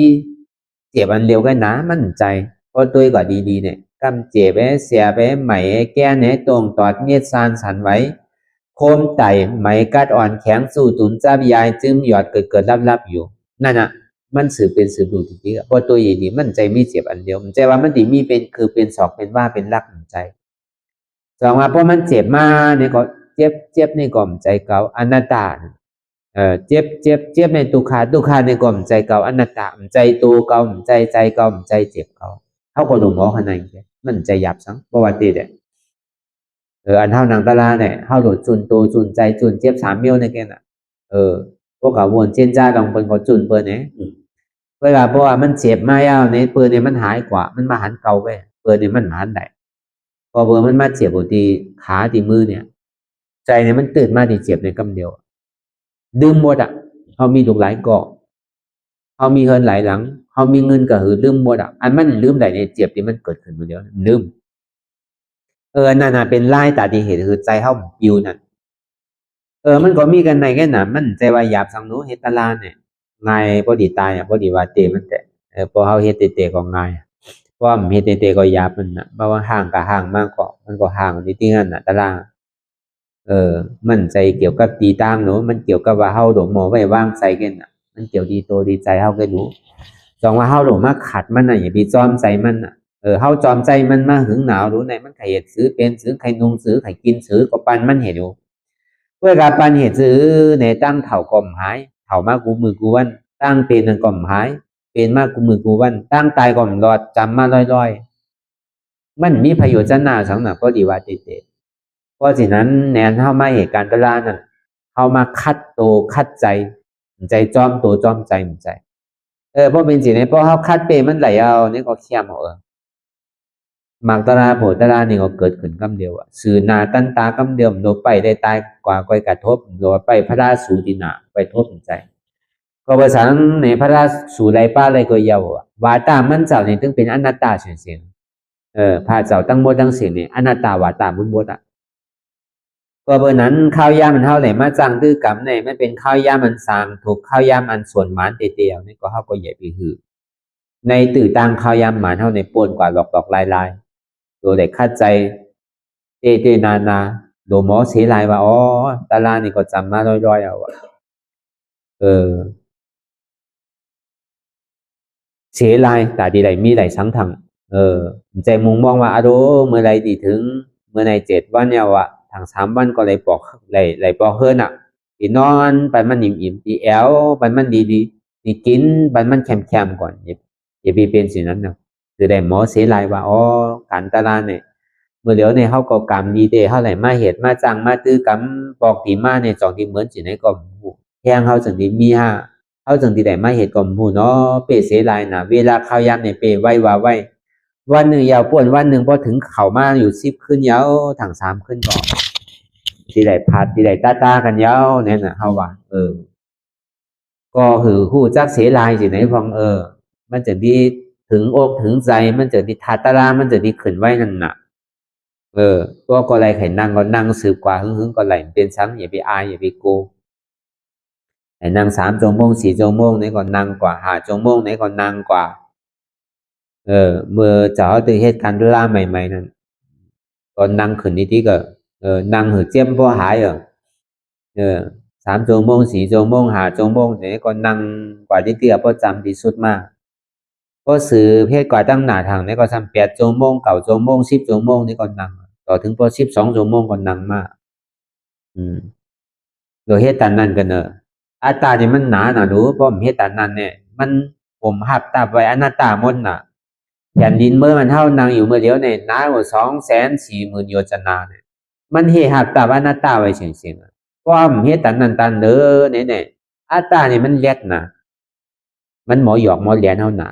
เจ็บอันเร็วกันนะมั่นใจเพราะตัวก็ดีๆเนี่ยกำเจ็บเสียไปไหมแก้เนี่ยตรงตอดเงียดซานสันไว้โคมไต่ไหมกัดอ่อนแข็งสู้ตุนจับยายจึมหยอดเกิดลับอยู่นั่นน่ะมันสืบเป็นสืบดูจริงๆเพราะตัวดีมันใจมีเจ็บอันเดียวมันใจว่ามันดีมีเป็นคือเป็นศอกเป็นว่าเป็นรักมันใจสองว่าเพราะมันเจ็บมาเนี่ยก็เจ็บในกล่อมใจเก่าอนัตตาเจ็บในตุขาในกล่อมใจเก่าอนัตตาใจตัวเก่าใจเก่าใจเจ็บเก่าเขาก็หลงหมอขนาดนี้มันใจหยาบสังประวัติเด็ดอันเท่านางตาลาเนี่ยเท่าโดดจุนตัวจุนใจจุนเจ็บ3 เมี่ยวในแกน่ะพวกเขาวนเช่นจ้าลองเป็นเขาจุนเปิดเนี่ยเวลาเพราะว่ามันเจ็บมาแล้วในเปิดเนี่ยมันหายกว่ามันมาหันเก่าไปเปิดเนี่ยมันหันได้พอเปิดมันมาเจ็บปวดที่ขาที่มือเนี่ยใจเนี่ยมันตื่นมาที่เจ็บในกำเดียวดื่มหมด เฮามีลูกหลายเกาะเฮามีเฮือนหลายหลังเฮามีเงินก็คือลืมหมดอ่ะอันมันลืมได้ในเจ็บที่มันเกิดขึ้นมื้อเดียวลืมนั่นน่ะเป็นลายตาที่เห็นคือใจเฮาปิวนั่นมันก็มีกันในแค่นั้นมันใจว่าหยาบสังโนเฮ็ดตารางเนี่ยง่ายบ่ดีตายบ่ดีว่าเตมันแต่พอเฮาเฮ็ดเตๆก็ง่ายเพราะว่าเฮ็ดเตๆก็หยาบมันน่ะเพราะว่าห่างก็ห่างมากก็มันก็ห่างอยู่ที่นั่นน่ะตารางมันใจเกี่ยวกับตีตางเนาะมันเกี่ยวกับว่าเฮาโดมหมอไว้วางใจกันน่ะมันเกี่ยวดีโตดีใจเฮาก็รู้จองว่าเฮาโดมาขัดมันน่ะอย่าไปจอมใจมันน่ะเฮาจอมใจมันมาหึงหนาวรู้ไหนมันไข่เฮ็ดซื้อเป็นซื้อไข่นุงซื้อไข่กินซื้อก็ปันมันเห็นอยู่เพื่อการปันเหตุซื้อในตั้งเถ่าก่อมหายเถ่ามากกูมือกูวันตั้งเป็นก่อมหายเป็นมากกูมือกูวันตั้งตายก่อมรอดจำมาลอยๆมันมีประโยชน์จะหน้าสังน่ะก็ดีว่าเตเพราะฉะนั้นแนนเฮามาเหตุการณ์ตลาดนั่นเฮามาคัดโตคัดใจใจจอมโตจอมใจมันใจเพราะเป็นสิเนี่ยเพราะเฮาคัดเปมันไหลเอานี่ก็เข้มเอามักตราโผตรานี่ก็เกิดขึ้นคำเดียวสื่อนาตันตาคำเดียวโดไปได้ตายกว่าก้อยกระทบโดไปพระราสูตินาไปทบใจก็ภาษาในพระราสูไรป้าอะไรก็เยาววาตามันเจ้านี่ถึงเป็นอนัตตาเสียงพระเจ้าตั้งหมดทั้งเสียงนี่อนัตตาวาตาบุญบดก็เบอร์นั้นข้าวยามันเท่าไหร่มาจังตื้อกำเนี่ยไม่เป็นข้าวยามันสางถูกข้าวยามันส่วนหมานเตียวนี่ก็เท่าก็ใหญ่ไปหือในตื่นตังข้าวยามหมานเท่าในปนกว่าหลอกลายตัวเด็กคัดใจเตนาโดหมอเสียลายว่าตาลานี่ก็จำมาร้อยเอาเสียลายแต่ดีไรมีไรสังทางใจมุงมองว่าโดเมื่อไรดีถึงเมื่อใน7 วันเนี่ยทาง3 วันก็เลยปอกเลยปอกเฮิรนอ่ะที่นอนปันมันอิ่มที่แอวปันมันดีที่กินปันมันแคมก่อนอย่าไปเป็นสิ่งนั้นนะคือได้หมอเสียลายว่าการตาลาเนี่ยเมื่อเดี๋ยวในเขาก็กรรมดีเดเท่าไหร่มาเหตุมาจังมาตื้อกรรมปอกตีมาในจองที่เหมือนสิ่งไหนก็แห้งเขาจังที่มีเขาจังที่ได้มาเหตุก็หูเนาะเปเสียลายนะเวลาข้าวยามในเปไว้วันหนึ่งยาวป่วนวันหนึ่งพอถึงเข่ามาอยู่10 ขึ้นยาวถัง3 ขึ้นก่อนที่ได้พัดที่ได้ตากันยาวเนี่ยนะเขาว่าก็คือคู่จักเสียลายสิไหนฟังมันจะดีถึงอกถึงใจมันจะดีทัตรามันจะดีขึ้นไว้นั่นน่ะก็ไรไข่นั่งก็นั่งสืบกว่าหึงก็ไหลเป็นซ้ำอย่าไปอายอย่าไปโกไอ้นั่ง3 ชั่วโมง4 ชั่วโมงไหนก็นั่งกว่า5 ชั่วโมงไหนก็นั่งกว่าเมื่อเจ้าตื่นเหตุการณ์ล่าใหม่ๆนั่นก็นั่งขึ้นที่ก็นั่งหือเจียมพอหาย3 ชั่วโมง4 ชั่วโมง5 ชั่วโมงไหนก็นั่งกว่าที่พอจำที่สุดมากก็สื่อเพศกว่าตั้งหน้าทางนี่ก็ทำ8 ชั่วโมง9 ชั่วโมง10 ชั่วโมงนี่ก็นั่งต่อถึงพอ12 ชั่วโมงก็นั่งมากโดยเหตุนั้นกันอัตตาเนี่ยมันหนาหนาดูเพราะเหตุนั้นเนี่ยมันผมหับตาไว้อนัตตาหมดน่ะแผ่นดินเมื่อมันเท่านางอยู่เมื่อเดียวเนี่ยหนากว่า240,000 โยชนาเนี่ยมันเหตุหับตาอนัตตาไว้เฉยๆเพราะเหตุนั้นตันเนี่ยอัตตาเนี่ยมันเล็ดนะมันหมอหยอกหมอเหรียญเท่าหนา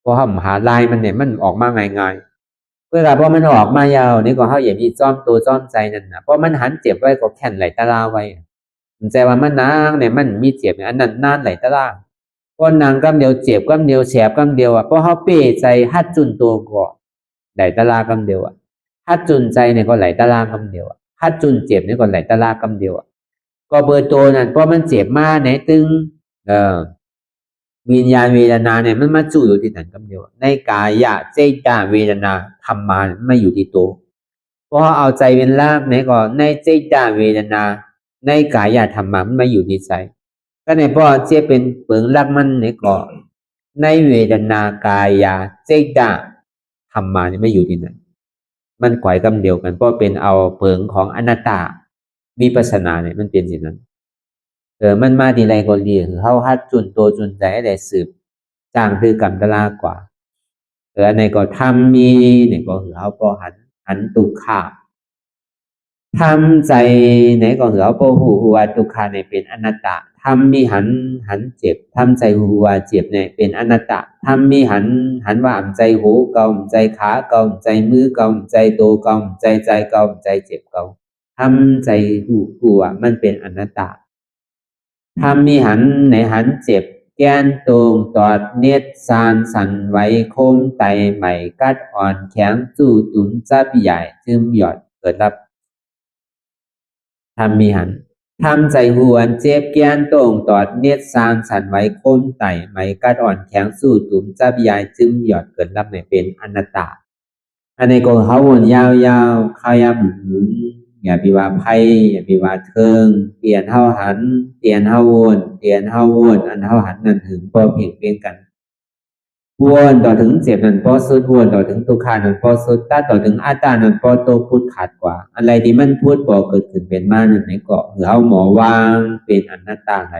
เพราะหาลายมันเนี่ยมันออกมาง่ายๆเวลาพอมันออกมายาวนี่ก็เขาอย่ามีจ้อมตัวจ้อมใจนั่นนะเพราะมันหันเจ็บไว้ก็แค่นไหลตาลาไว้ใจว่ามันนางเนี่ยมันมีเจ็บอันนั้นนานไหลตาลาเพราะนางกำเดียวเจ็บกำเดียวแสบกำเดียวเพราะเขาเป้ใจฮัดจุนตัวก็ไหลตาลากำเดียวฮัดจุนใจเนี่ยก็ไหลตาลากำเดียวฮัดจุนเจ็บเนี่ยก็ไหลตาลากำเดียวก็เบอร์โตนั่นเพราะมันเจ็บมากไหนตึงวิญญาณเวทนาเนี่ยมันมาจู่อยู่ที่นั่นคำเดียวในกายะเจตาเวทนาธรรมาไม่อยู่ที่ตัวเพราะเอาใจเป็นลาบในก่อนในเจตาเวทนาในกายะธรรมามันไม่อยู่ที่ใจก็ในเพราะเจเป็นเปลืองลักมันในก่อนในเวทนากายะเจตาธรรมาเนี่ยไม่อยู่ที่นั่นมันก่อยคำเดียวกันเพราะเป็นเอาเปลืองของอนัตตาวิปัสสนาเนี่ยมันเป็นสิ่งนั้นมันมาทีไรก็ดีคือเขาฮัดจุนโตจุนใจได้สืบจ้างคือกรรมตลากว่าในก็ทำมีเนี่ยก็คือเขาก็หันตุกขาทำใจเนี่ยก็คือเขาก็หูว่าตุกขาเนี่ยเป็นอนัตตาทำมีหันเจ็บทำใจหูว่าเจ็บเนี่ยเป็นอนัตตาทำมีหันว่าใจหูเกาใจขาเกาใจมือเกาใจโตเกาใจเกาใจเจ็บเกาทำใจหูว่ามันเป็นอนัตตา ทำมีหันในหันเจ็บแก้นตูงตอดเน็ดซานสั่นไหวโคมไตใหม่กัดอ่อนแข็งจู่ตุนจับใหญ่จึมหยอดเกิดรับทำมีหันทำใจหวนเจ็บแก้นตูงตอดเน็ดซานสั่นไหวโคมไตใหม่กัดอ่อนแข็งจู่ตุนจับใหญ่จึมหยอดเกิดรับในเป็นอนัตตาอันนี้ก็เขาวนยาวๆข้าวยามหึงอย่าไปว่าไผอย่าไปว่าเทิงเปลี่ยนเฮาหันเปลี่ยนเฮาวนเปลี่ยนเฮาวนอันเฮาหันนั่นถึงบ่เพ่งเป็นกันวนต่อถึงเจ็บนั่นบ่สุดวนต่อถึงทุกขานั่นบ่สุดต่อถึงอัตตานั่นบ่โตพุทธขาดกว่าอะไรที่มันพุทธบ่เกิดขึ้นเป็นมานั่นไหนก็คือเฮาหมอวางเป็นอนัตตาไหน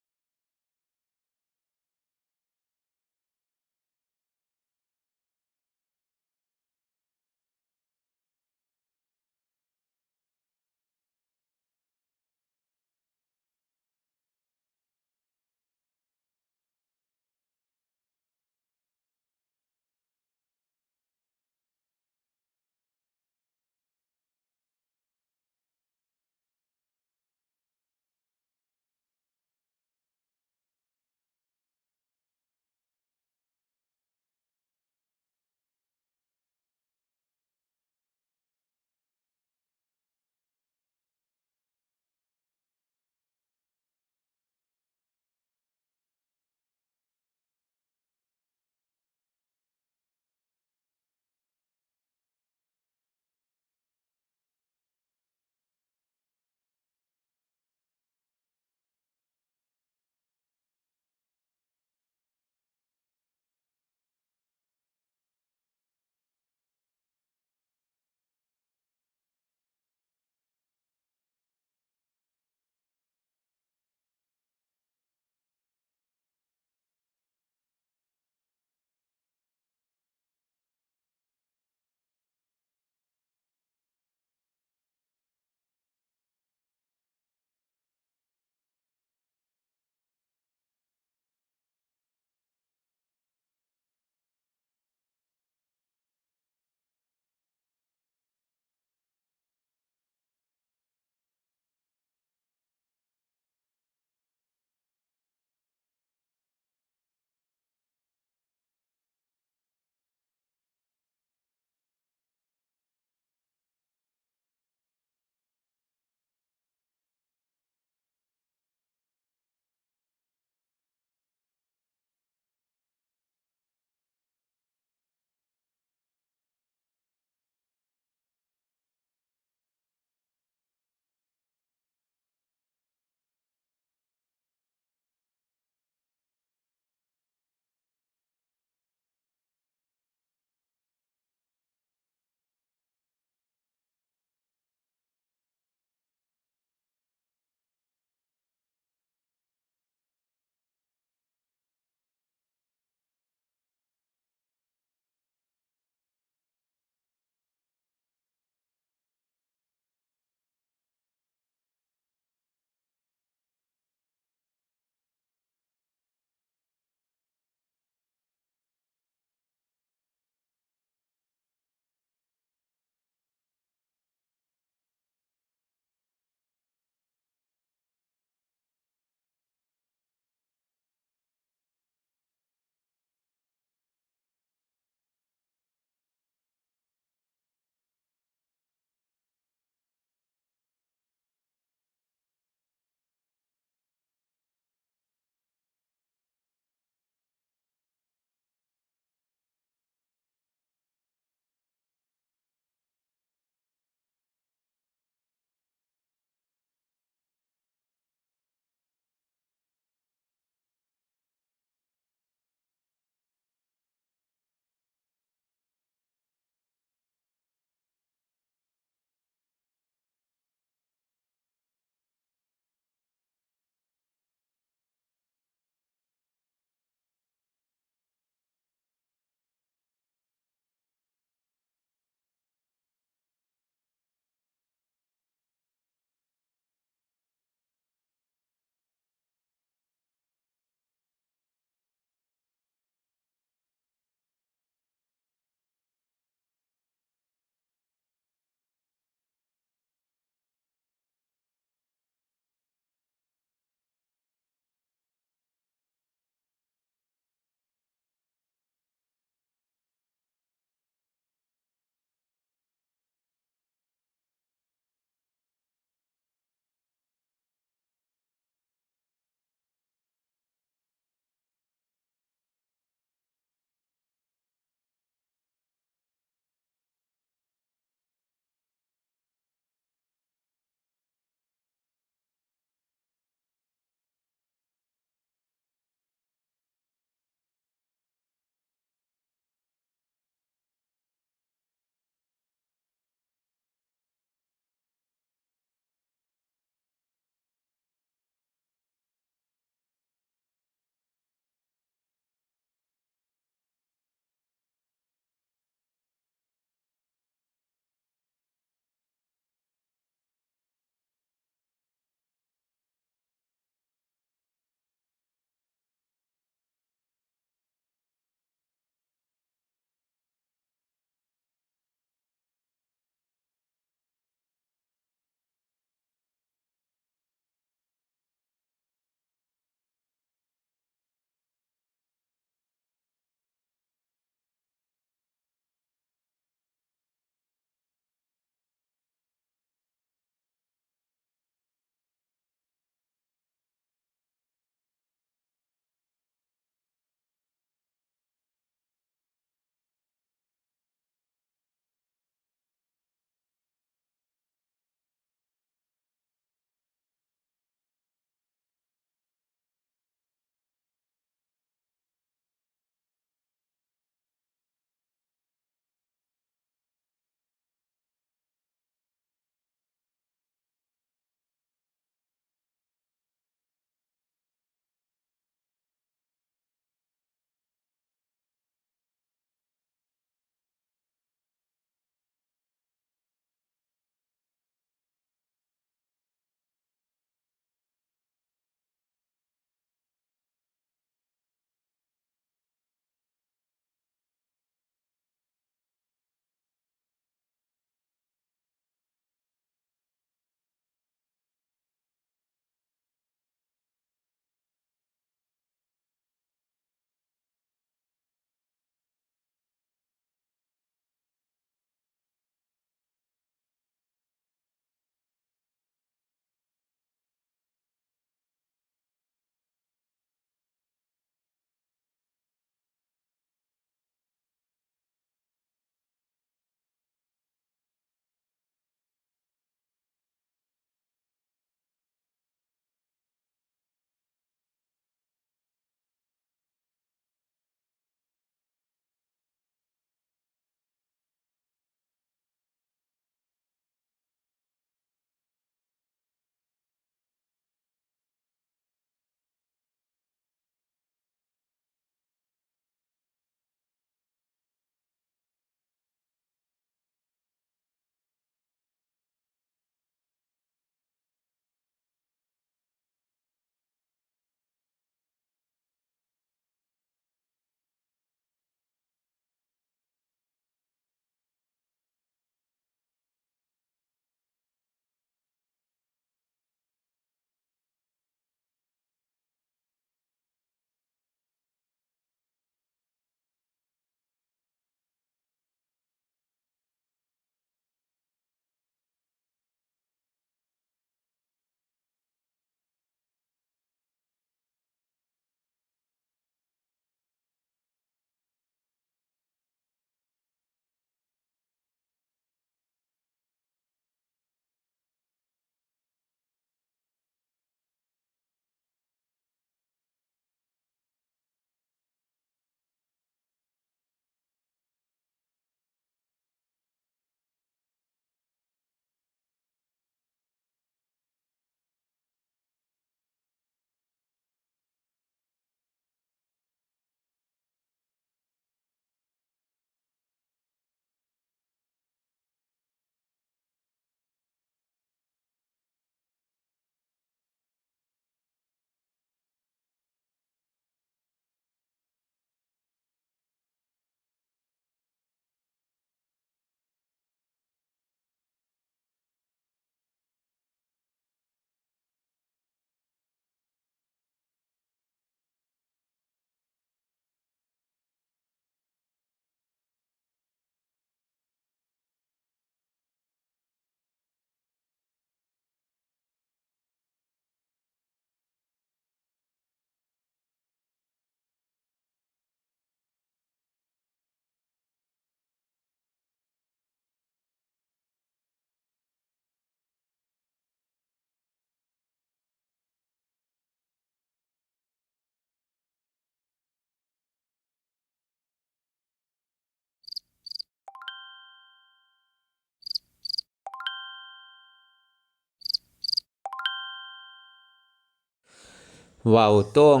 เว้าโต้ง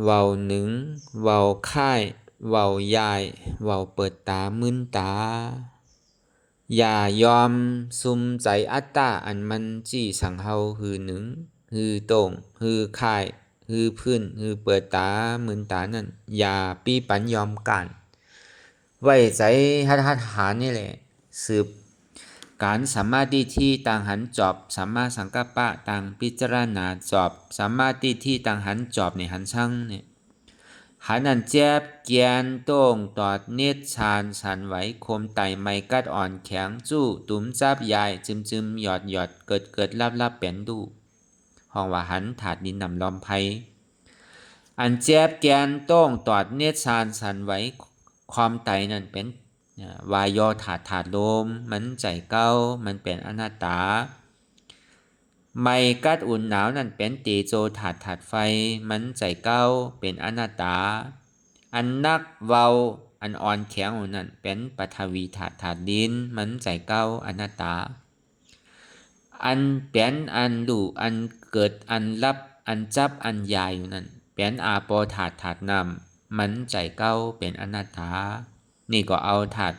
เว้าหนึ่งเว้าค่ายเว้ายายเว้าเปิดตามึนตาอย่ายอมซุมใจอัตตาอันมันจี้สังเฮาหือหนึ่งหือโต้งหือค่ายหือพื้นหือเปิดตามึนตานั่นอย่าปี้ปันยอมกันไว้ใจหัดหานี่แหละสืบการสัมมาทิฏฐิต่างหันจอบสัมมาสังกัปปะต่างพิจารณาจอบสัมมาทิฏฐิต่างหันจอบในหันช่างเนี่ยหันอันเจ็บเกียนโต้งตอดเนตรชานสันไหวคมไตไม่กัดอ่อนแข็งจู้ตุ้มจับยายจึมหยอดเกิดลับเป็นดูห้องว่าหันถาดดินนำลอมไพอันเจ็บแกนโต้งตอดเนตรชานสันไหวความไตนั่นเป็นวายอถาดลมมันใจเก้ามันเป็นอนัตตาไม่กัดอุ่นหนาวนั่นเป็นตีโจถาดไฟมันใจเก้าเป็นอนัตตาอันนักเว้าอันอ่อนแข็งนั่นเป็นปฐวีถาดดินมันใจเก้าอนัตตาอันเป็นอันดูอันเกิดอันรับอันจับอันยายอยู่นั่นเป็นอาโปถาดน้ำมันใจเก้าเป็นอนัตตานี่ก็เอาถาด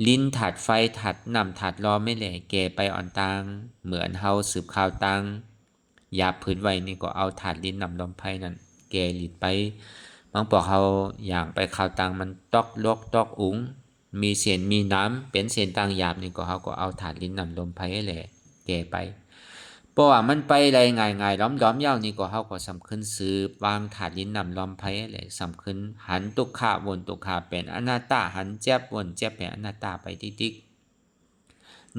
ลิ้นถาดไฟถาดน้ำถาดรอไม่แหล่แกไปอ่อนตังเหมือนเฮาสืบข่าวตังยาพื้นไว้นี่ก็เอาถาดลิ้นน้ำลมไผ่นั่นแกหลีดไปบางปอกเฮาอย่างไปข่าวตังมันตอกลกตอกอุ๋งมีเศษมีน้ำเป็นเศษตังหยาบนี่ก็เฮาก็เอาถาดลิ้นน้ำลมไผ่แหล่แกไปเพราะว่ามันไปได้ง่ายๆล้อมๆยาวนี่ก็เฮาก็สำคัญสืบวางถาดลิ้นน้ำลมไผ่แหล่สำคัญหันตุกขะวนตุกขะเป็นอนัตตาหันเจ็บวนเจ็บเป็นอนัตตาไปติ๊ก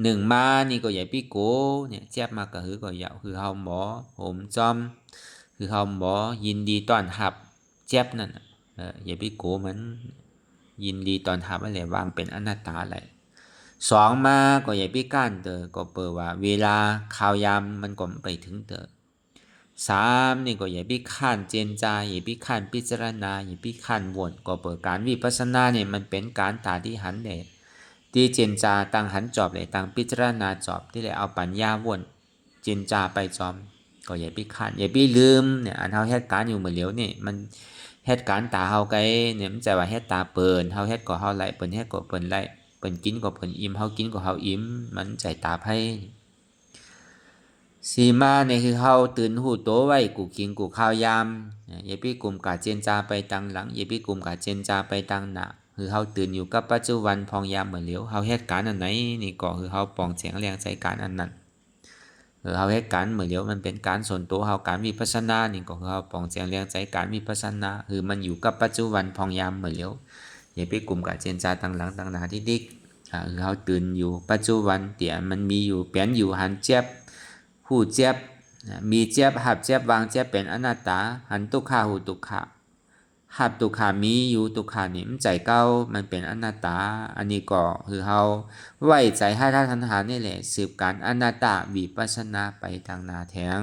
หนึ่งมานี่ก็อย่าพี่โกเนี่ยเจ็บมาก็คือก็อย่าคือเฮาหมอผมจอมคือเฮาหมอยินดีต้อนรับเจ็บนั่นอย่าพี่โกมันยินดีต้อนรับอะไรวางเป็นอนัตตาอะไรสองมาก็อย่าพี่ก้านเตอก็เปิดว่าเวลาข่าวยามมันก็ไปถึงเตอสามนี่ก็อย่าพี่ข้านเจนจาอย่าพี่ข้านพิจารณาอย่าพี่ข้านวนก็เปิดการวิปัสสนาเนี่ยมันเป็นการตาที่หันเดที่เจนจาตั้งหันจอบเลยตั้งพิจารณาจอบที่เลยเอาปัญญาวนเจนจาไปจอมก็อย่าพี่ข้านอย่าพี่ลืมเนี่ยอันเฮาเหตุการณ์อยู่เหมือนเหลียวนี่มันเหตุการณ์ตาเฮาไกเนี่ยมันใจว่าเหตุตาเปิ่นเฮาเหตุก็เฮาไหลเปิ่นเหตุก็เปิ่นไหลเปิ่นกินก็เปิ่นอิ่มเฮากินก็เฮาอิ่มมันใจตาไพ่สีมาเนี่ยคือเฮาตื่นหูโตไว้กูกินกูข้าวยามอย่าพี่กลุ่มกะเจนจาไปตังหลังอย่าพี่กลุ่มกะเจนจาไปตังหน้าคือเฮาตื่นอยู่กับปัจจุบันพองยามเหมือนเหลียวเฮาเหตุการณ์อันไหนนี่ก็คือเฮาปองแสงแรงใจการอันนั้นเฮาเหตุการณ์เหมือนเหลียวมันเป็นการส่วนตัวเฮาการวิปัสสนานี่ก็คือเฮาปองแสงแรงใจการวิปัสสนาคือมันอยู่กับปัจจุบันพองยามเหมือนเหลียวอย่าพี่กลุ่มกะเจนจาตังหลังตังหน้าที่ดิกคือเฮาตื่นอยู่ปัจจุบันเตี่ยมันมีอยู่เปลี่ยนอยู่หันเจ็บผู้เจ็บมีเจ็บหับเจ็บวางเจ็บเป็นอนัตตาหันตุกขาหูตุกขาหับตุกขามีอยู่ตุกขานี่มันใจเก้ามันเป็นอนัตตาอันนี้ก็คือเฮาไว้ใจให้ท่านทันหานี่แหละสืบการอนัตตาวิปัสสนาไปทางหน้าแทง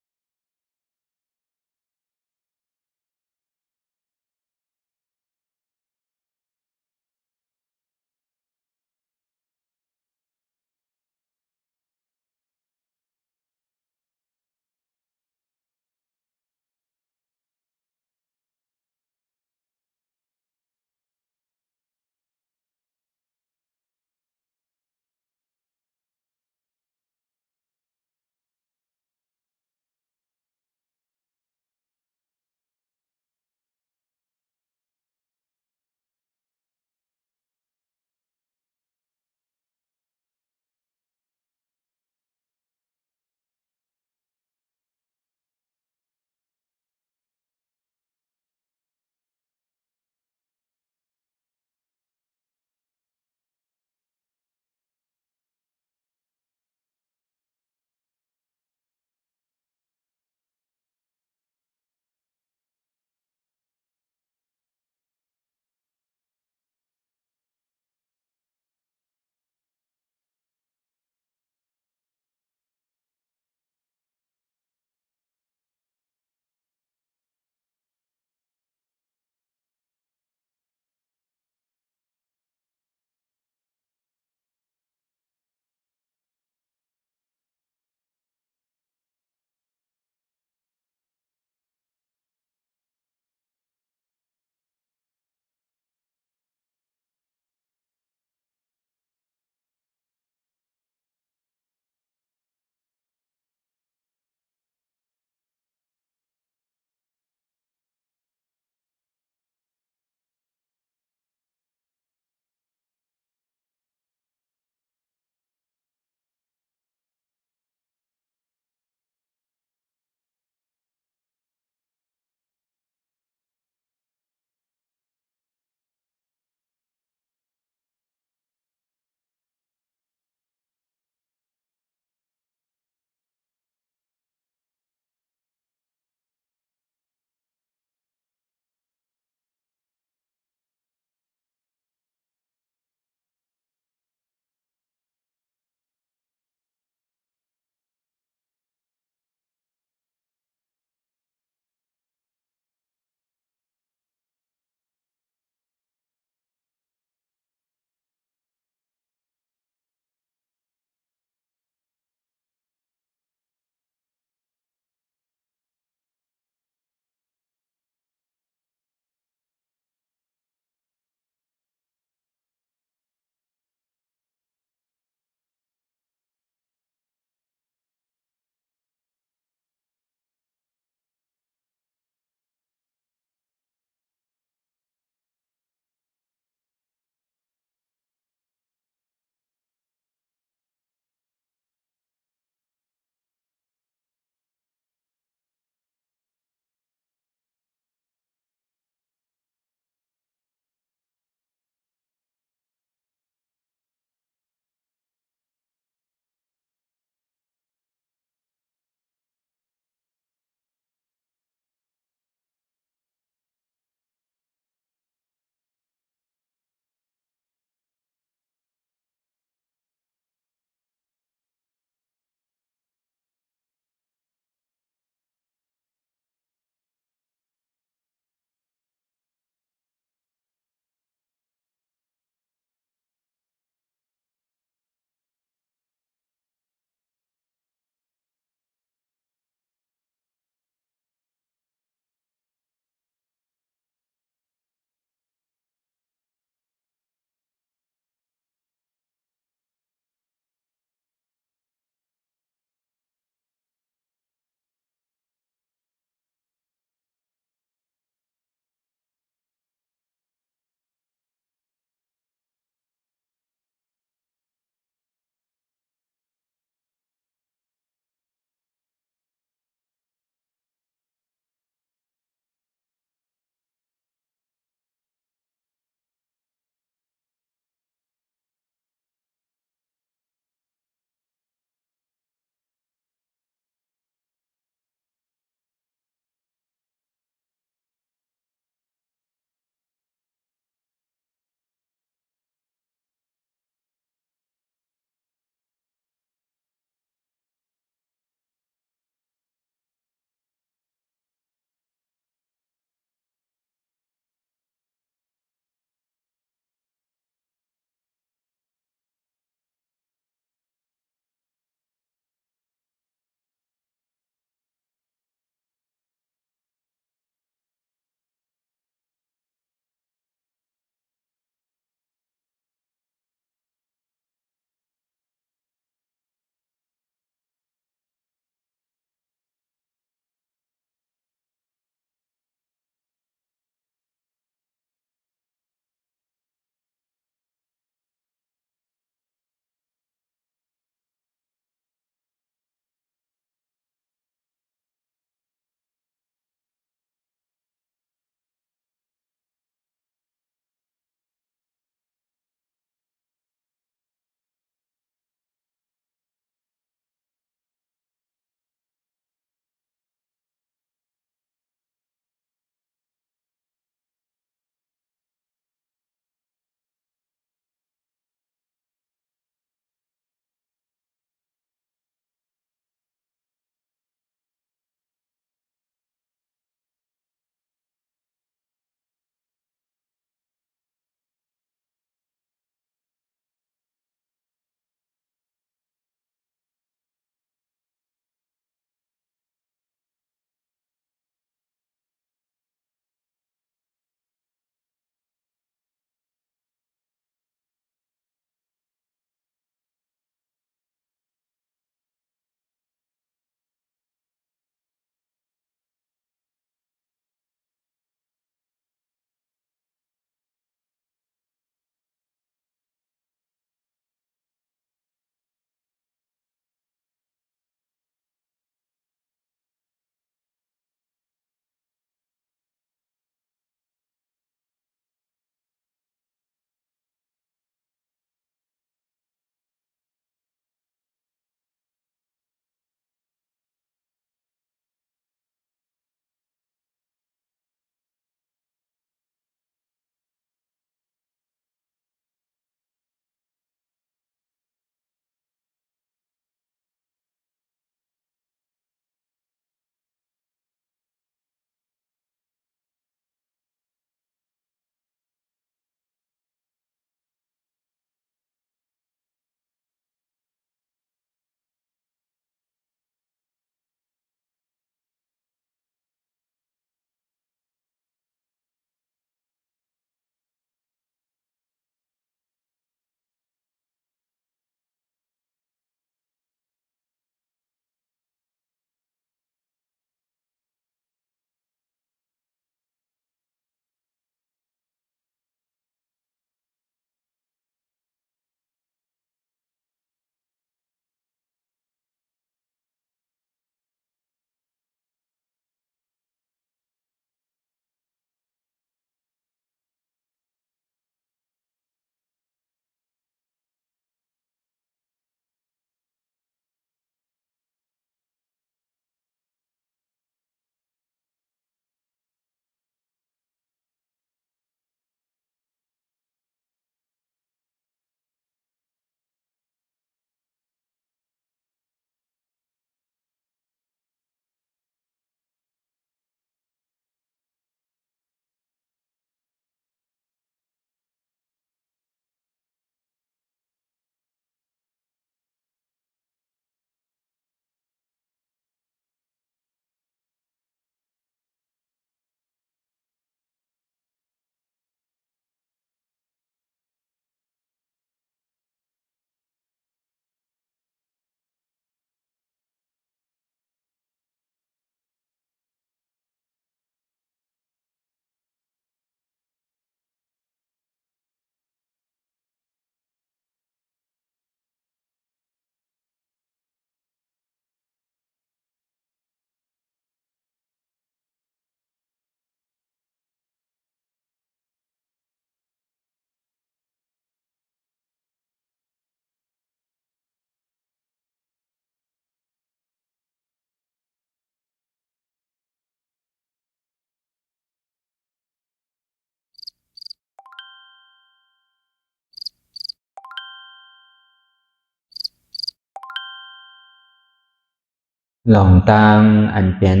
หลองตังอันเป็น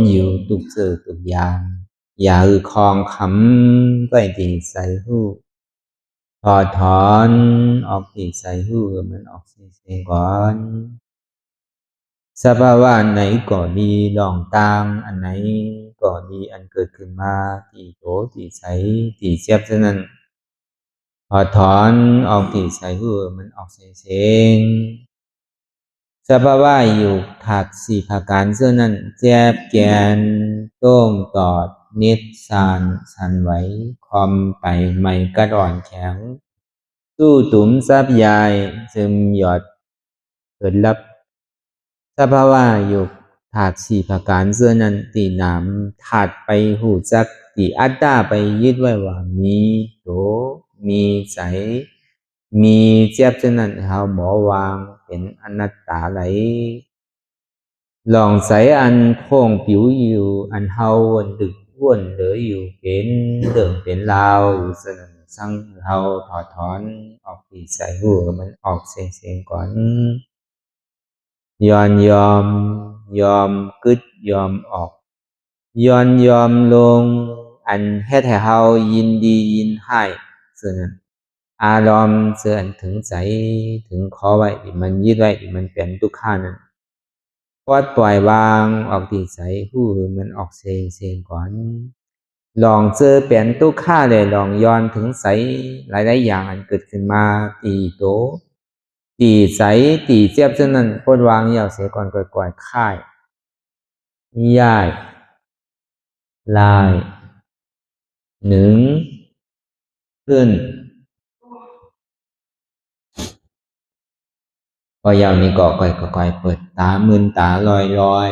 อยู่ทุกสื่อทุกอย่างอย่าคลองคำไว้ที่ใส่หูถอดถอนออกที่ใส่หูมันออกเสียงก่อนสภาวะไหนก็ดีหลองตังอันไหนก็ดีอันเกิดขึ้นมาที่โตที่ใสที่เสียบฉะนั้นถอดถอนออกที่ใส่หูมันออกเสียงสภาวะอยู่ถัดสี่ประการเช่นนั้นแจบแกนต้งตอดนิดสานสันไหวคอมไปไม่กระดอนแข็งสู้ตุ่มซับยายซึมหยอดเกิดลับสภาวะอยู่ถัดสี่ประการเช่นนั้นตีหนามถัดไปหูจักตีอัตตาไปยึดไว้ว่ามีโตมีใสมีเจ็บฉะนั้นเขาหมอวางเป็นอนัตตาไหลลองใส่อันโค้งผิวอยู่อันเฮาวันดึกว่นเหลืออยู่เป็นเรื่องเป็นราวอยู่สนั่นสั่งเฮาถอดถอนออกปีใส่หูมันออกเสียงก่อนยอมกึดยอมออกยอมลงอันเฮ็ดให้เฮายินดียินให้ส่วนนั้นอารมณ์เสื่อถึงใจถึงขอไว้มันยึดไว้มันเป็นทุกข์นั้นปล่อยวางออกที่ใจหูมันออกเสียงก่อนลองเจอเปลี่ยนทุกข์เลยลองย้อนถึงใสหลายๆอย่างอันเกิดขึ้นมาตีโตตีใสตีเจ็บฉะนั้นปล่อยวางยาวเสียก่อนก่อยค่ายย่ายลายหนึ่งขึ้นพอยาวนี้ก็ก่อยเปิดตามึนตาลอย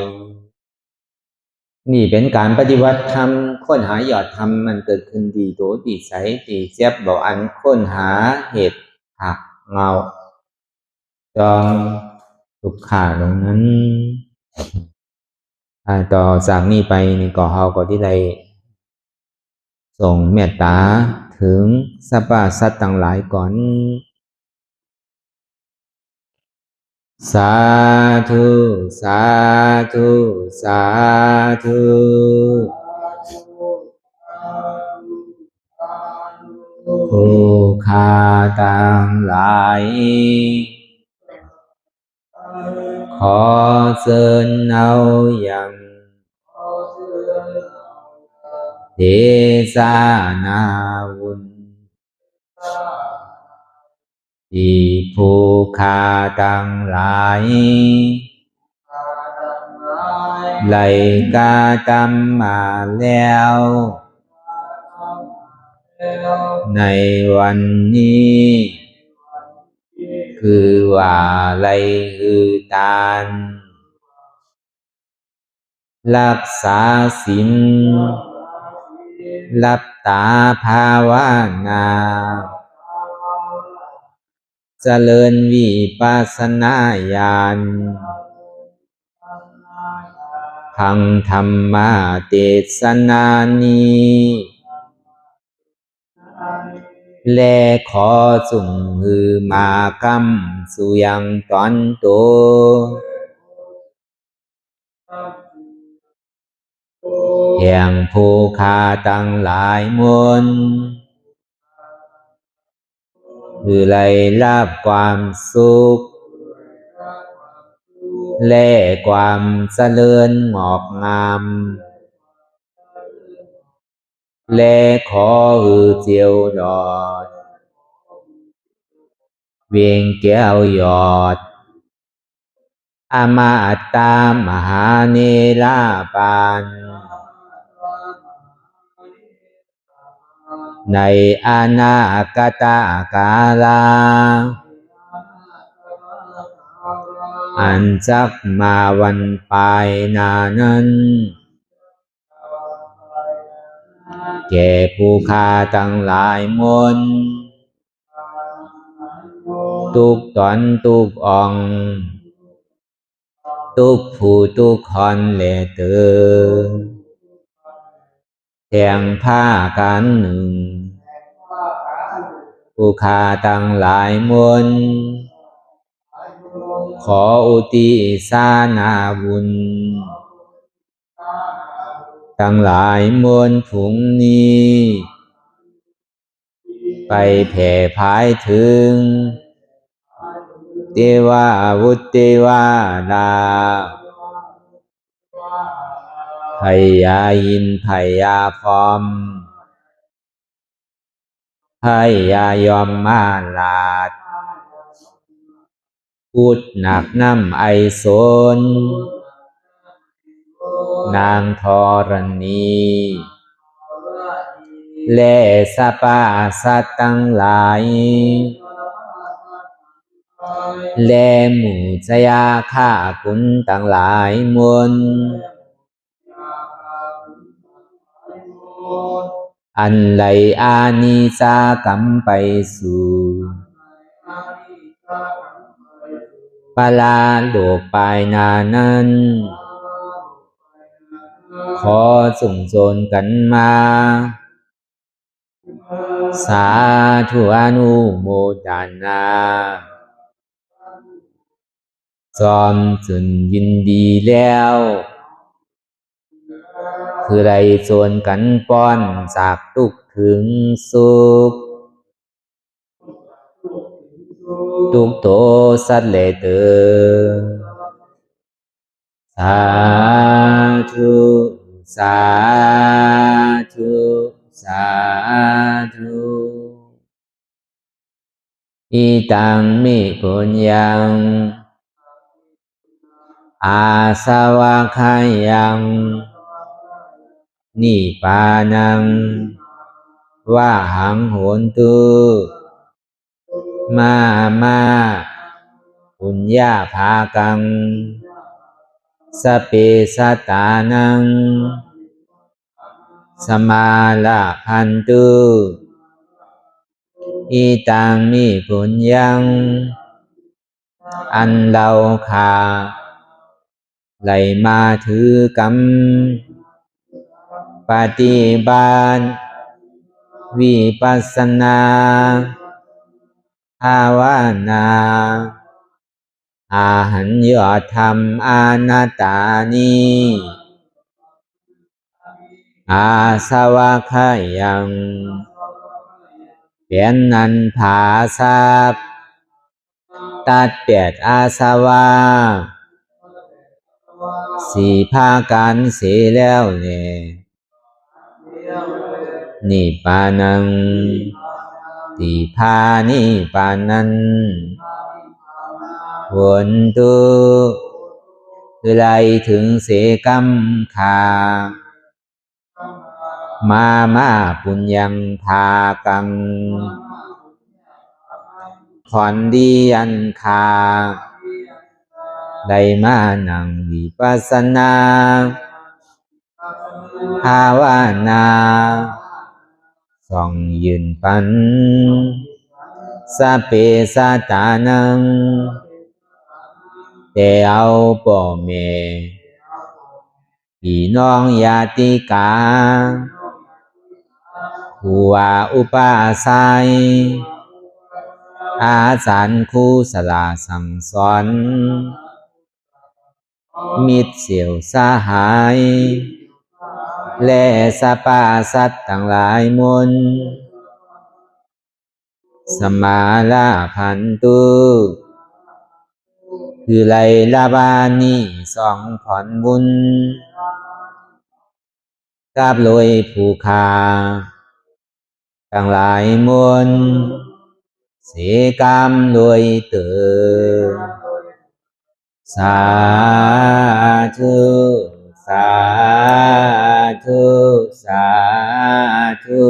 นี่เป็นการปฏิวัติธรรมค้นหายอดธรรมมันเกิดขึ้นดีโตดีใสดีเจ็บบอกอันค้นหาเหตุหักเงาจองทุกขาตรงนั้นต่อจากนี้ไปนี่ก็เฮาก็ที่ได้ส่งเมตตาถึงสรรพสัตว์ต่างหลายก่อนสาธุสาธุสาธุผู้ข้าต่างหลายขอเชิญเอาอย่างเทศนาวุญที่ผู้ข้าต่างหลายไหลกาตามมาแล้วในวันนี้คือว่าไหลอือตานรักษาศีลรับตาภาวนาเจริญวิปัสสนาญาณพังธรรมเทศนานี้และขอจุงหือมากรรมสุยังตอนโตแห่งผู้ข้าตั้งหลายมนคือไล่รับความสุขและความเจริญงอกงามและขอหือเจียวดอดเวียงแก้วยอดอมาตามหาเนรปานในอนาคตกาลาอันจักมาวันปลายนานั้นแก่ผู้ข้าทั้งหลายมนทุกตนทุกองทุกผู้ทุกคนและเตือแทงผ้ากันหนึ่งผู้ข้าทั้งหลายมนข ขออุทิศนาบุญทั้งหลายมวลผุงนี้ไปแผ่พายถึงเทวาวุตเทวาดาพญาอินทร์พญาพรหมพญายมมาลาดพูดหนักน้ำไอโซนนางธรณีและสรรพสัตว์ทั้งหลายและหมู่ชยาข้าคุณทั้งหลายมวลอันไหลอานิสากรรมไปสู่ปาลาโลกปลายนานั้นขอส่งโจรกันมาสาธุอนุโมทนาจอมจนยินดีแล้วคือไรโจรกันป้อนจากทุกข์ถึงสุขทุกโตสัตว์เลเตอสาธุสาธุสาธุอิตังมิปุญญังอาสวะคายังนิพพานังวะหังโหนตุมาปุญญาภากังสเปสัตตานังสมาลาพันตุอิตังมิปุญญังอันเราขาไหลมาถือกรรมปฏิบัติวิปัสสนาภาวนาอาหันยอดธรรมอนัตตานิอาสวะคายังเป็นนันผาทรัพย์ตัดเปียดอาสวะสี่ภาการเสียแล้วเนี่ยนิพพานังติพานิพพานันหนตุคือไรถึงเสกรรมขามาปุญญังภากังขอนดีอันคาได้มานั่งวิปัสสนาภาวนาส่องยืนปันสเปสัตตานังแต่เอาป่อแม่พี่น้องญาติกาผู้ว่าอุปาสัยอาจารย์ครูสลาสั่งสอนมิตรเสี่ยวสหายและสรรพสัตว์ทั้งหลายมวลสมาลาพันตุคือไลลาบานีสองผ่อนบุญกับลอยผู้คาทั้งหลายมวลเสกรรมลอยเตอสาธุสาธุสาธุ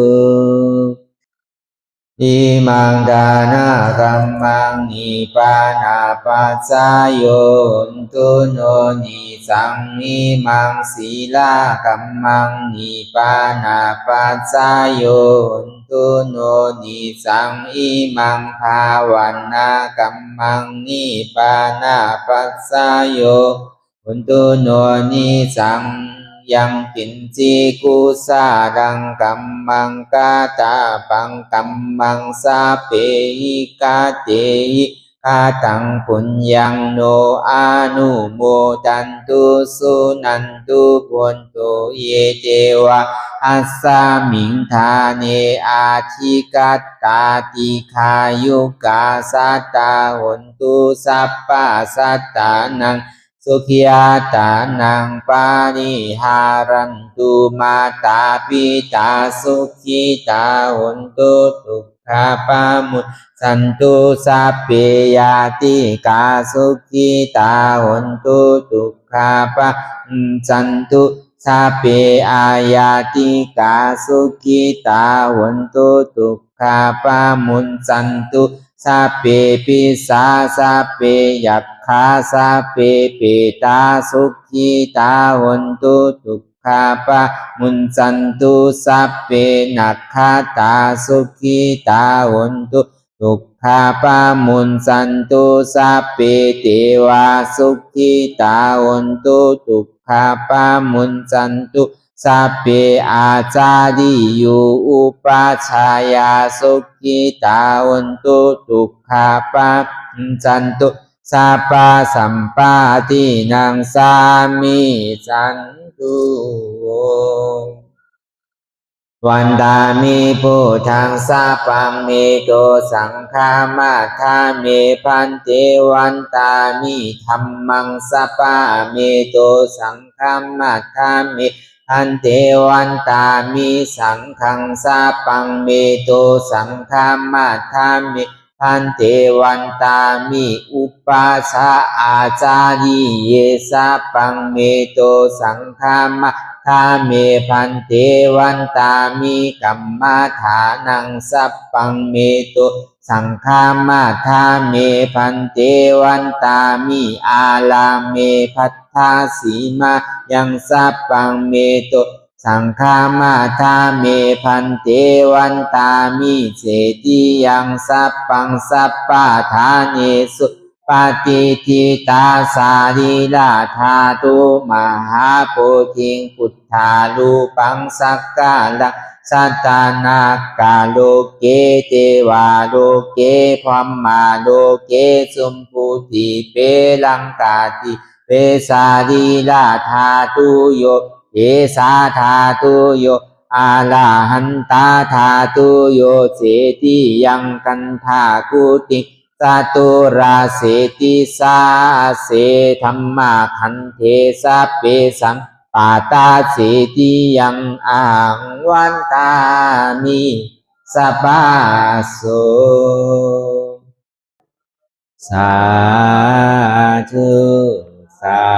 อิมังดานากัมมังนิพพานาปัสสะโยนตุโนนิสังอิมังศีลากัมมังนิพพานาปัสสะโยนตุโนนิสังอิมังภาวันนากัมมังนิพพานาปัสสะโยนตุโนนิสังยังกินจีกุสาดังกัมมังกาตาปังกัมมังสาเปหิกาเตหิ คาตังปุญญังโนอานุโมดันตุสุนันตุพุนตุเยเตวะอัสสามิงทาเนอาทิกัตตาติขายุกาสัตตาหุนตุสัพพะสัตตานังสุขิยาตานังปานิหารันตุมาตาปิตาสุขิตาหุนตุทุกขาปามุสันตุสัพเพยาติกาสุขิตาหุนตุทุกขาปาสันตุสัพเพอายาติกาสุขิตาหุนตุทุกขาปามุนสันตุสัพเพปิสาสัพเพยัคขาสัพเพเปตาสุขิตาหุนตุทุกขาปามุนสันตุสัพเพนัคขตาสุขิตาหุนตุทุกขาปามุนสันตุสัพเพเทวาสุขิตาหุนตุทุกขาปามุนสันตุสัพเพอาจาริยุอุปัชฌายาสุขิตาหุนตุทุกขาปามุนสันตุสัพพะสัมปาทินังสามิสันตุวันตามิพุทธังสัพพังเมโตสังฆามาทาเมพันเตวันตามิธัมมังสัพพะเมโตสังฆามาทาเมพันเตวันตามิสังฆังสัพพังเมโตสังฆามาทาเมพันเตวันตามิอุปัสสะอาจาริเยสัพพังเมโตสังฆามาทาเมพันเตวันตามิกัมมาฐานังสัพพังเมโตสังฆามาทาเมพันเตวันตามิอาลาเมพัทธาสีมายังสัพพังเมโตสังฆามาทาเมพันเตวันตามิเสติยังสัพพังสัพพะทาเนสุปฏิทิตาสารีลาธาตุมหาโพธิงพุทธาลูปังสักกาลังสัตตานากาโลเกเทวาโลเกพรหมาโลเกสุมพุติเปลังกาติเปสารีลาธาตุโยเอสาธาตุโยอาลาหันตาธาตุโยเสติยังกันธากุติสตุราเสติสาเสธัมมาคันเทสัพเพสังปาตาเสติยังอ่างวันตามิสัพพะโสสาธุสา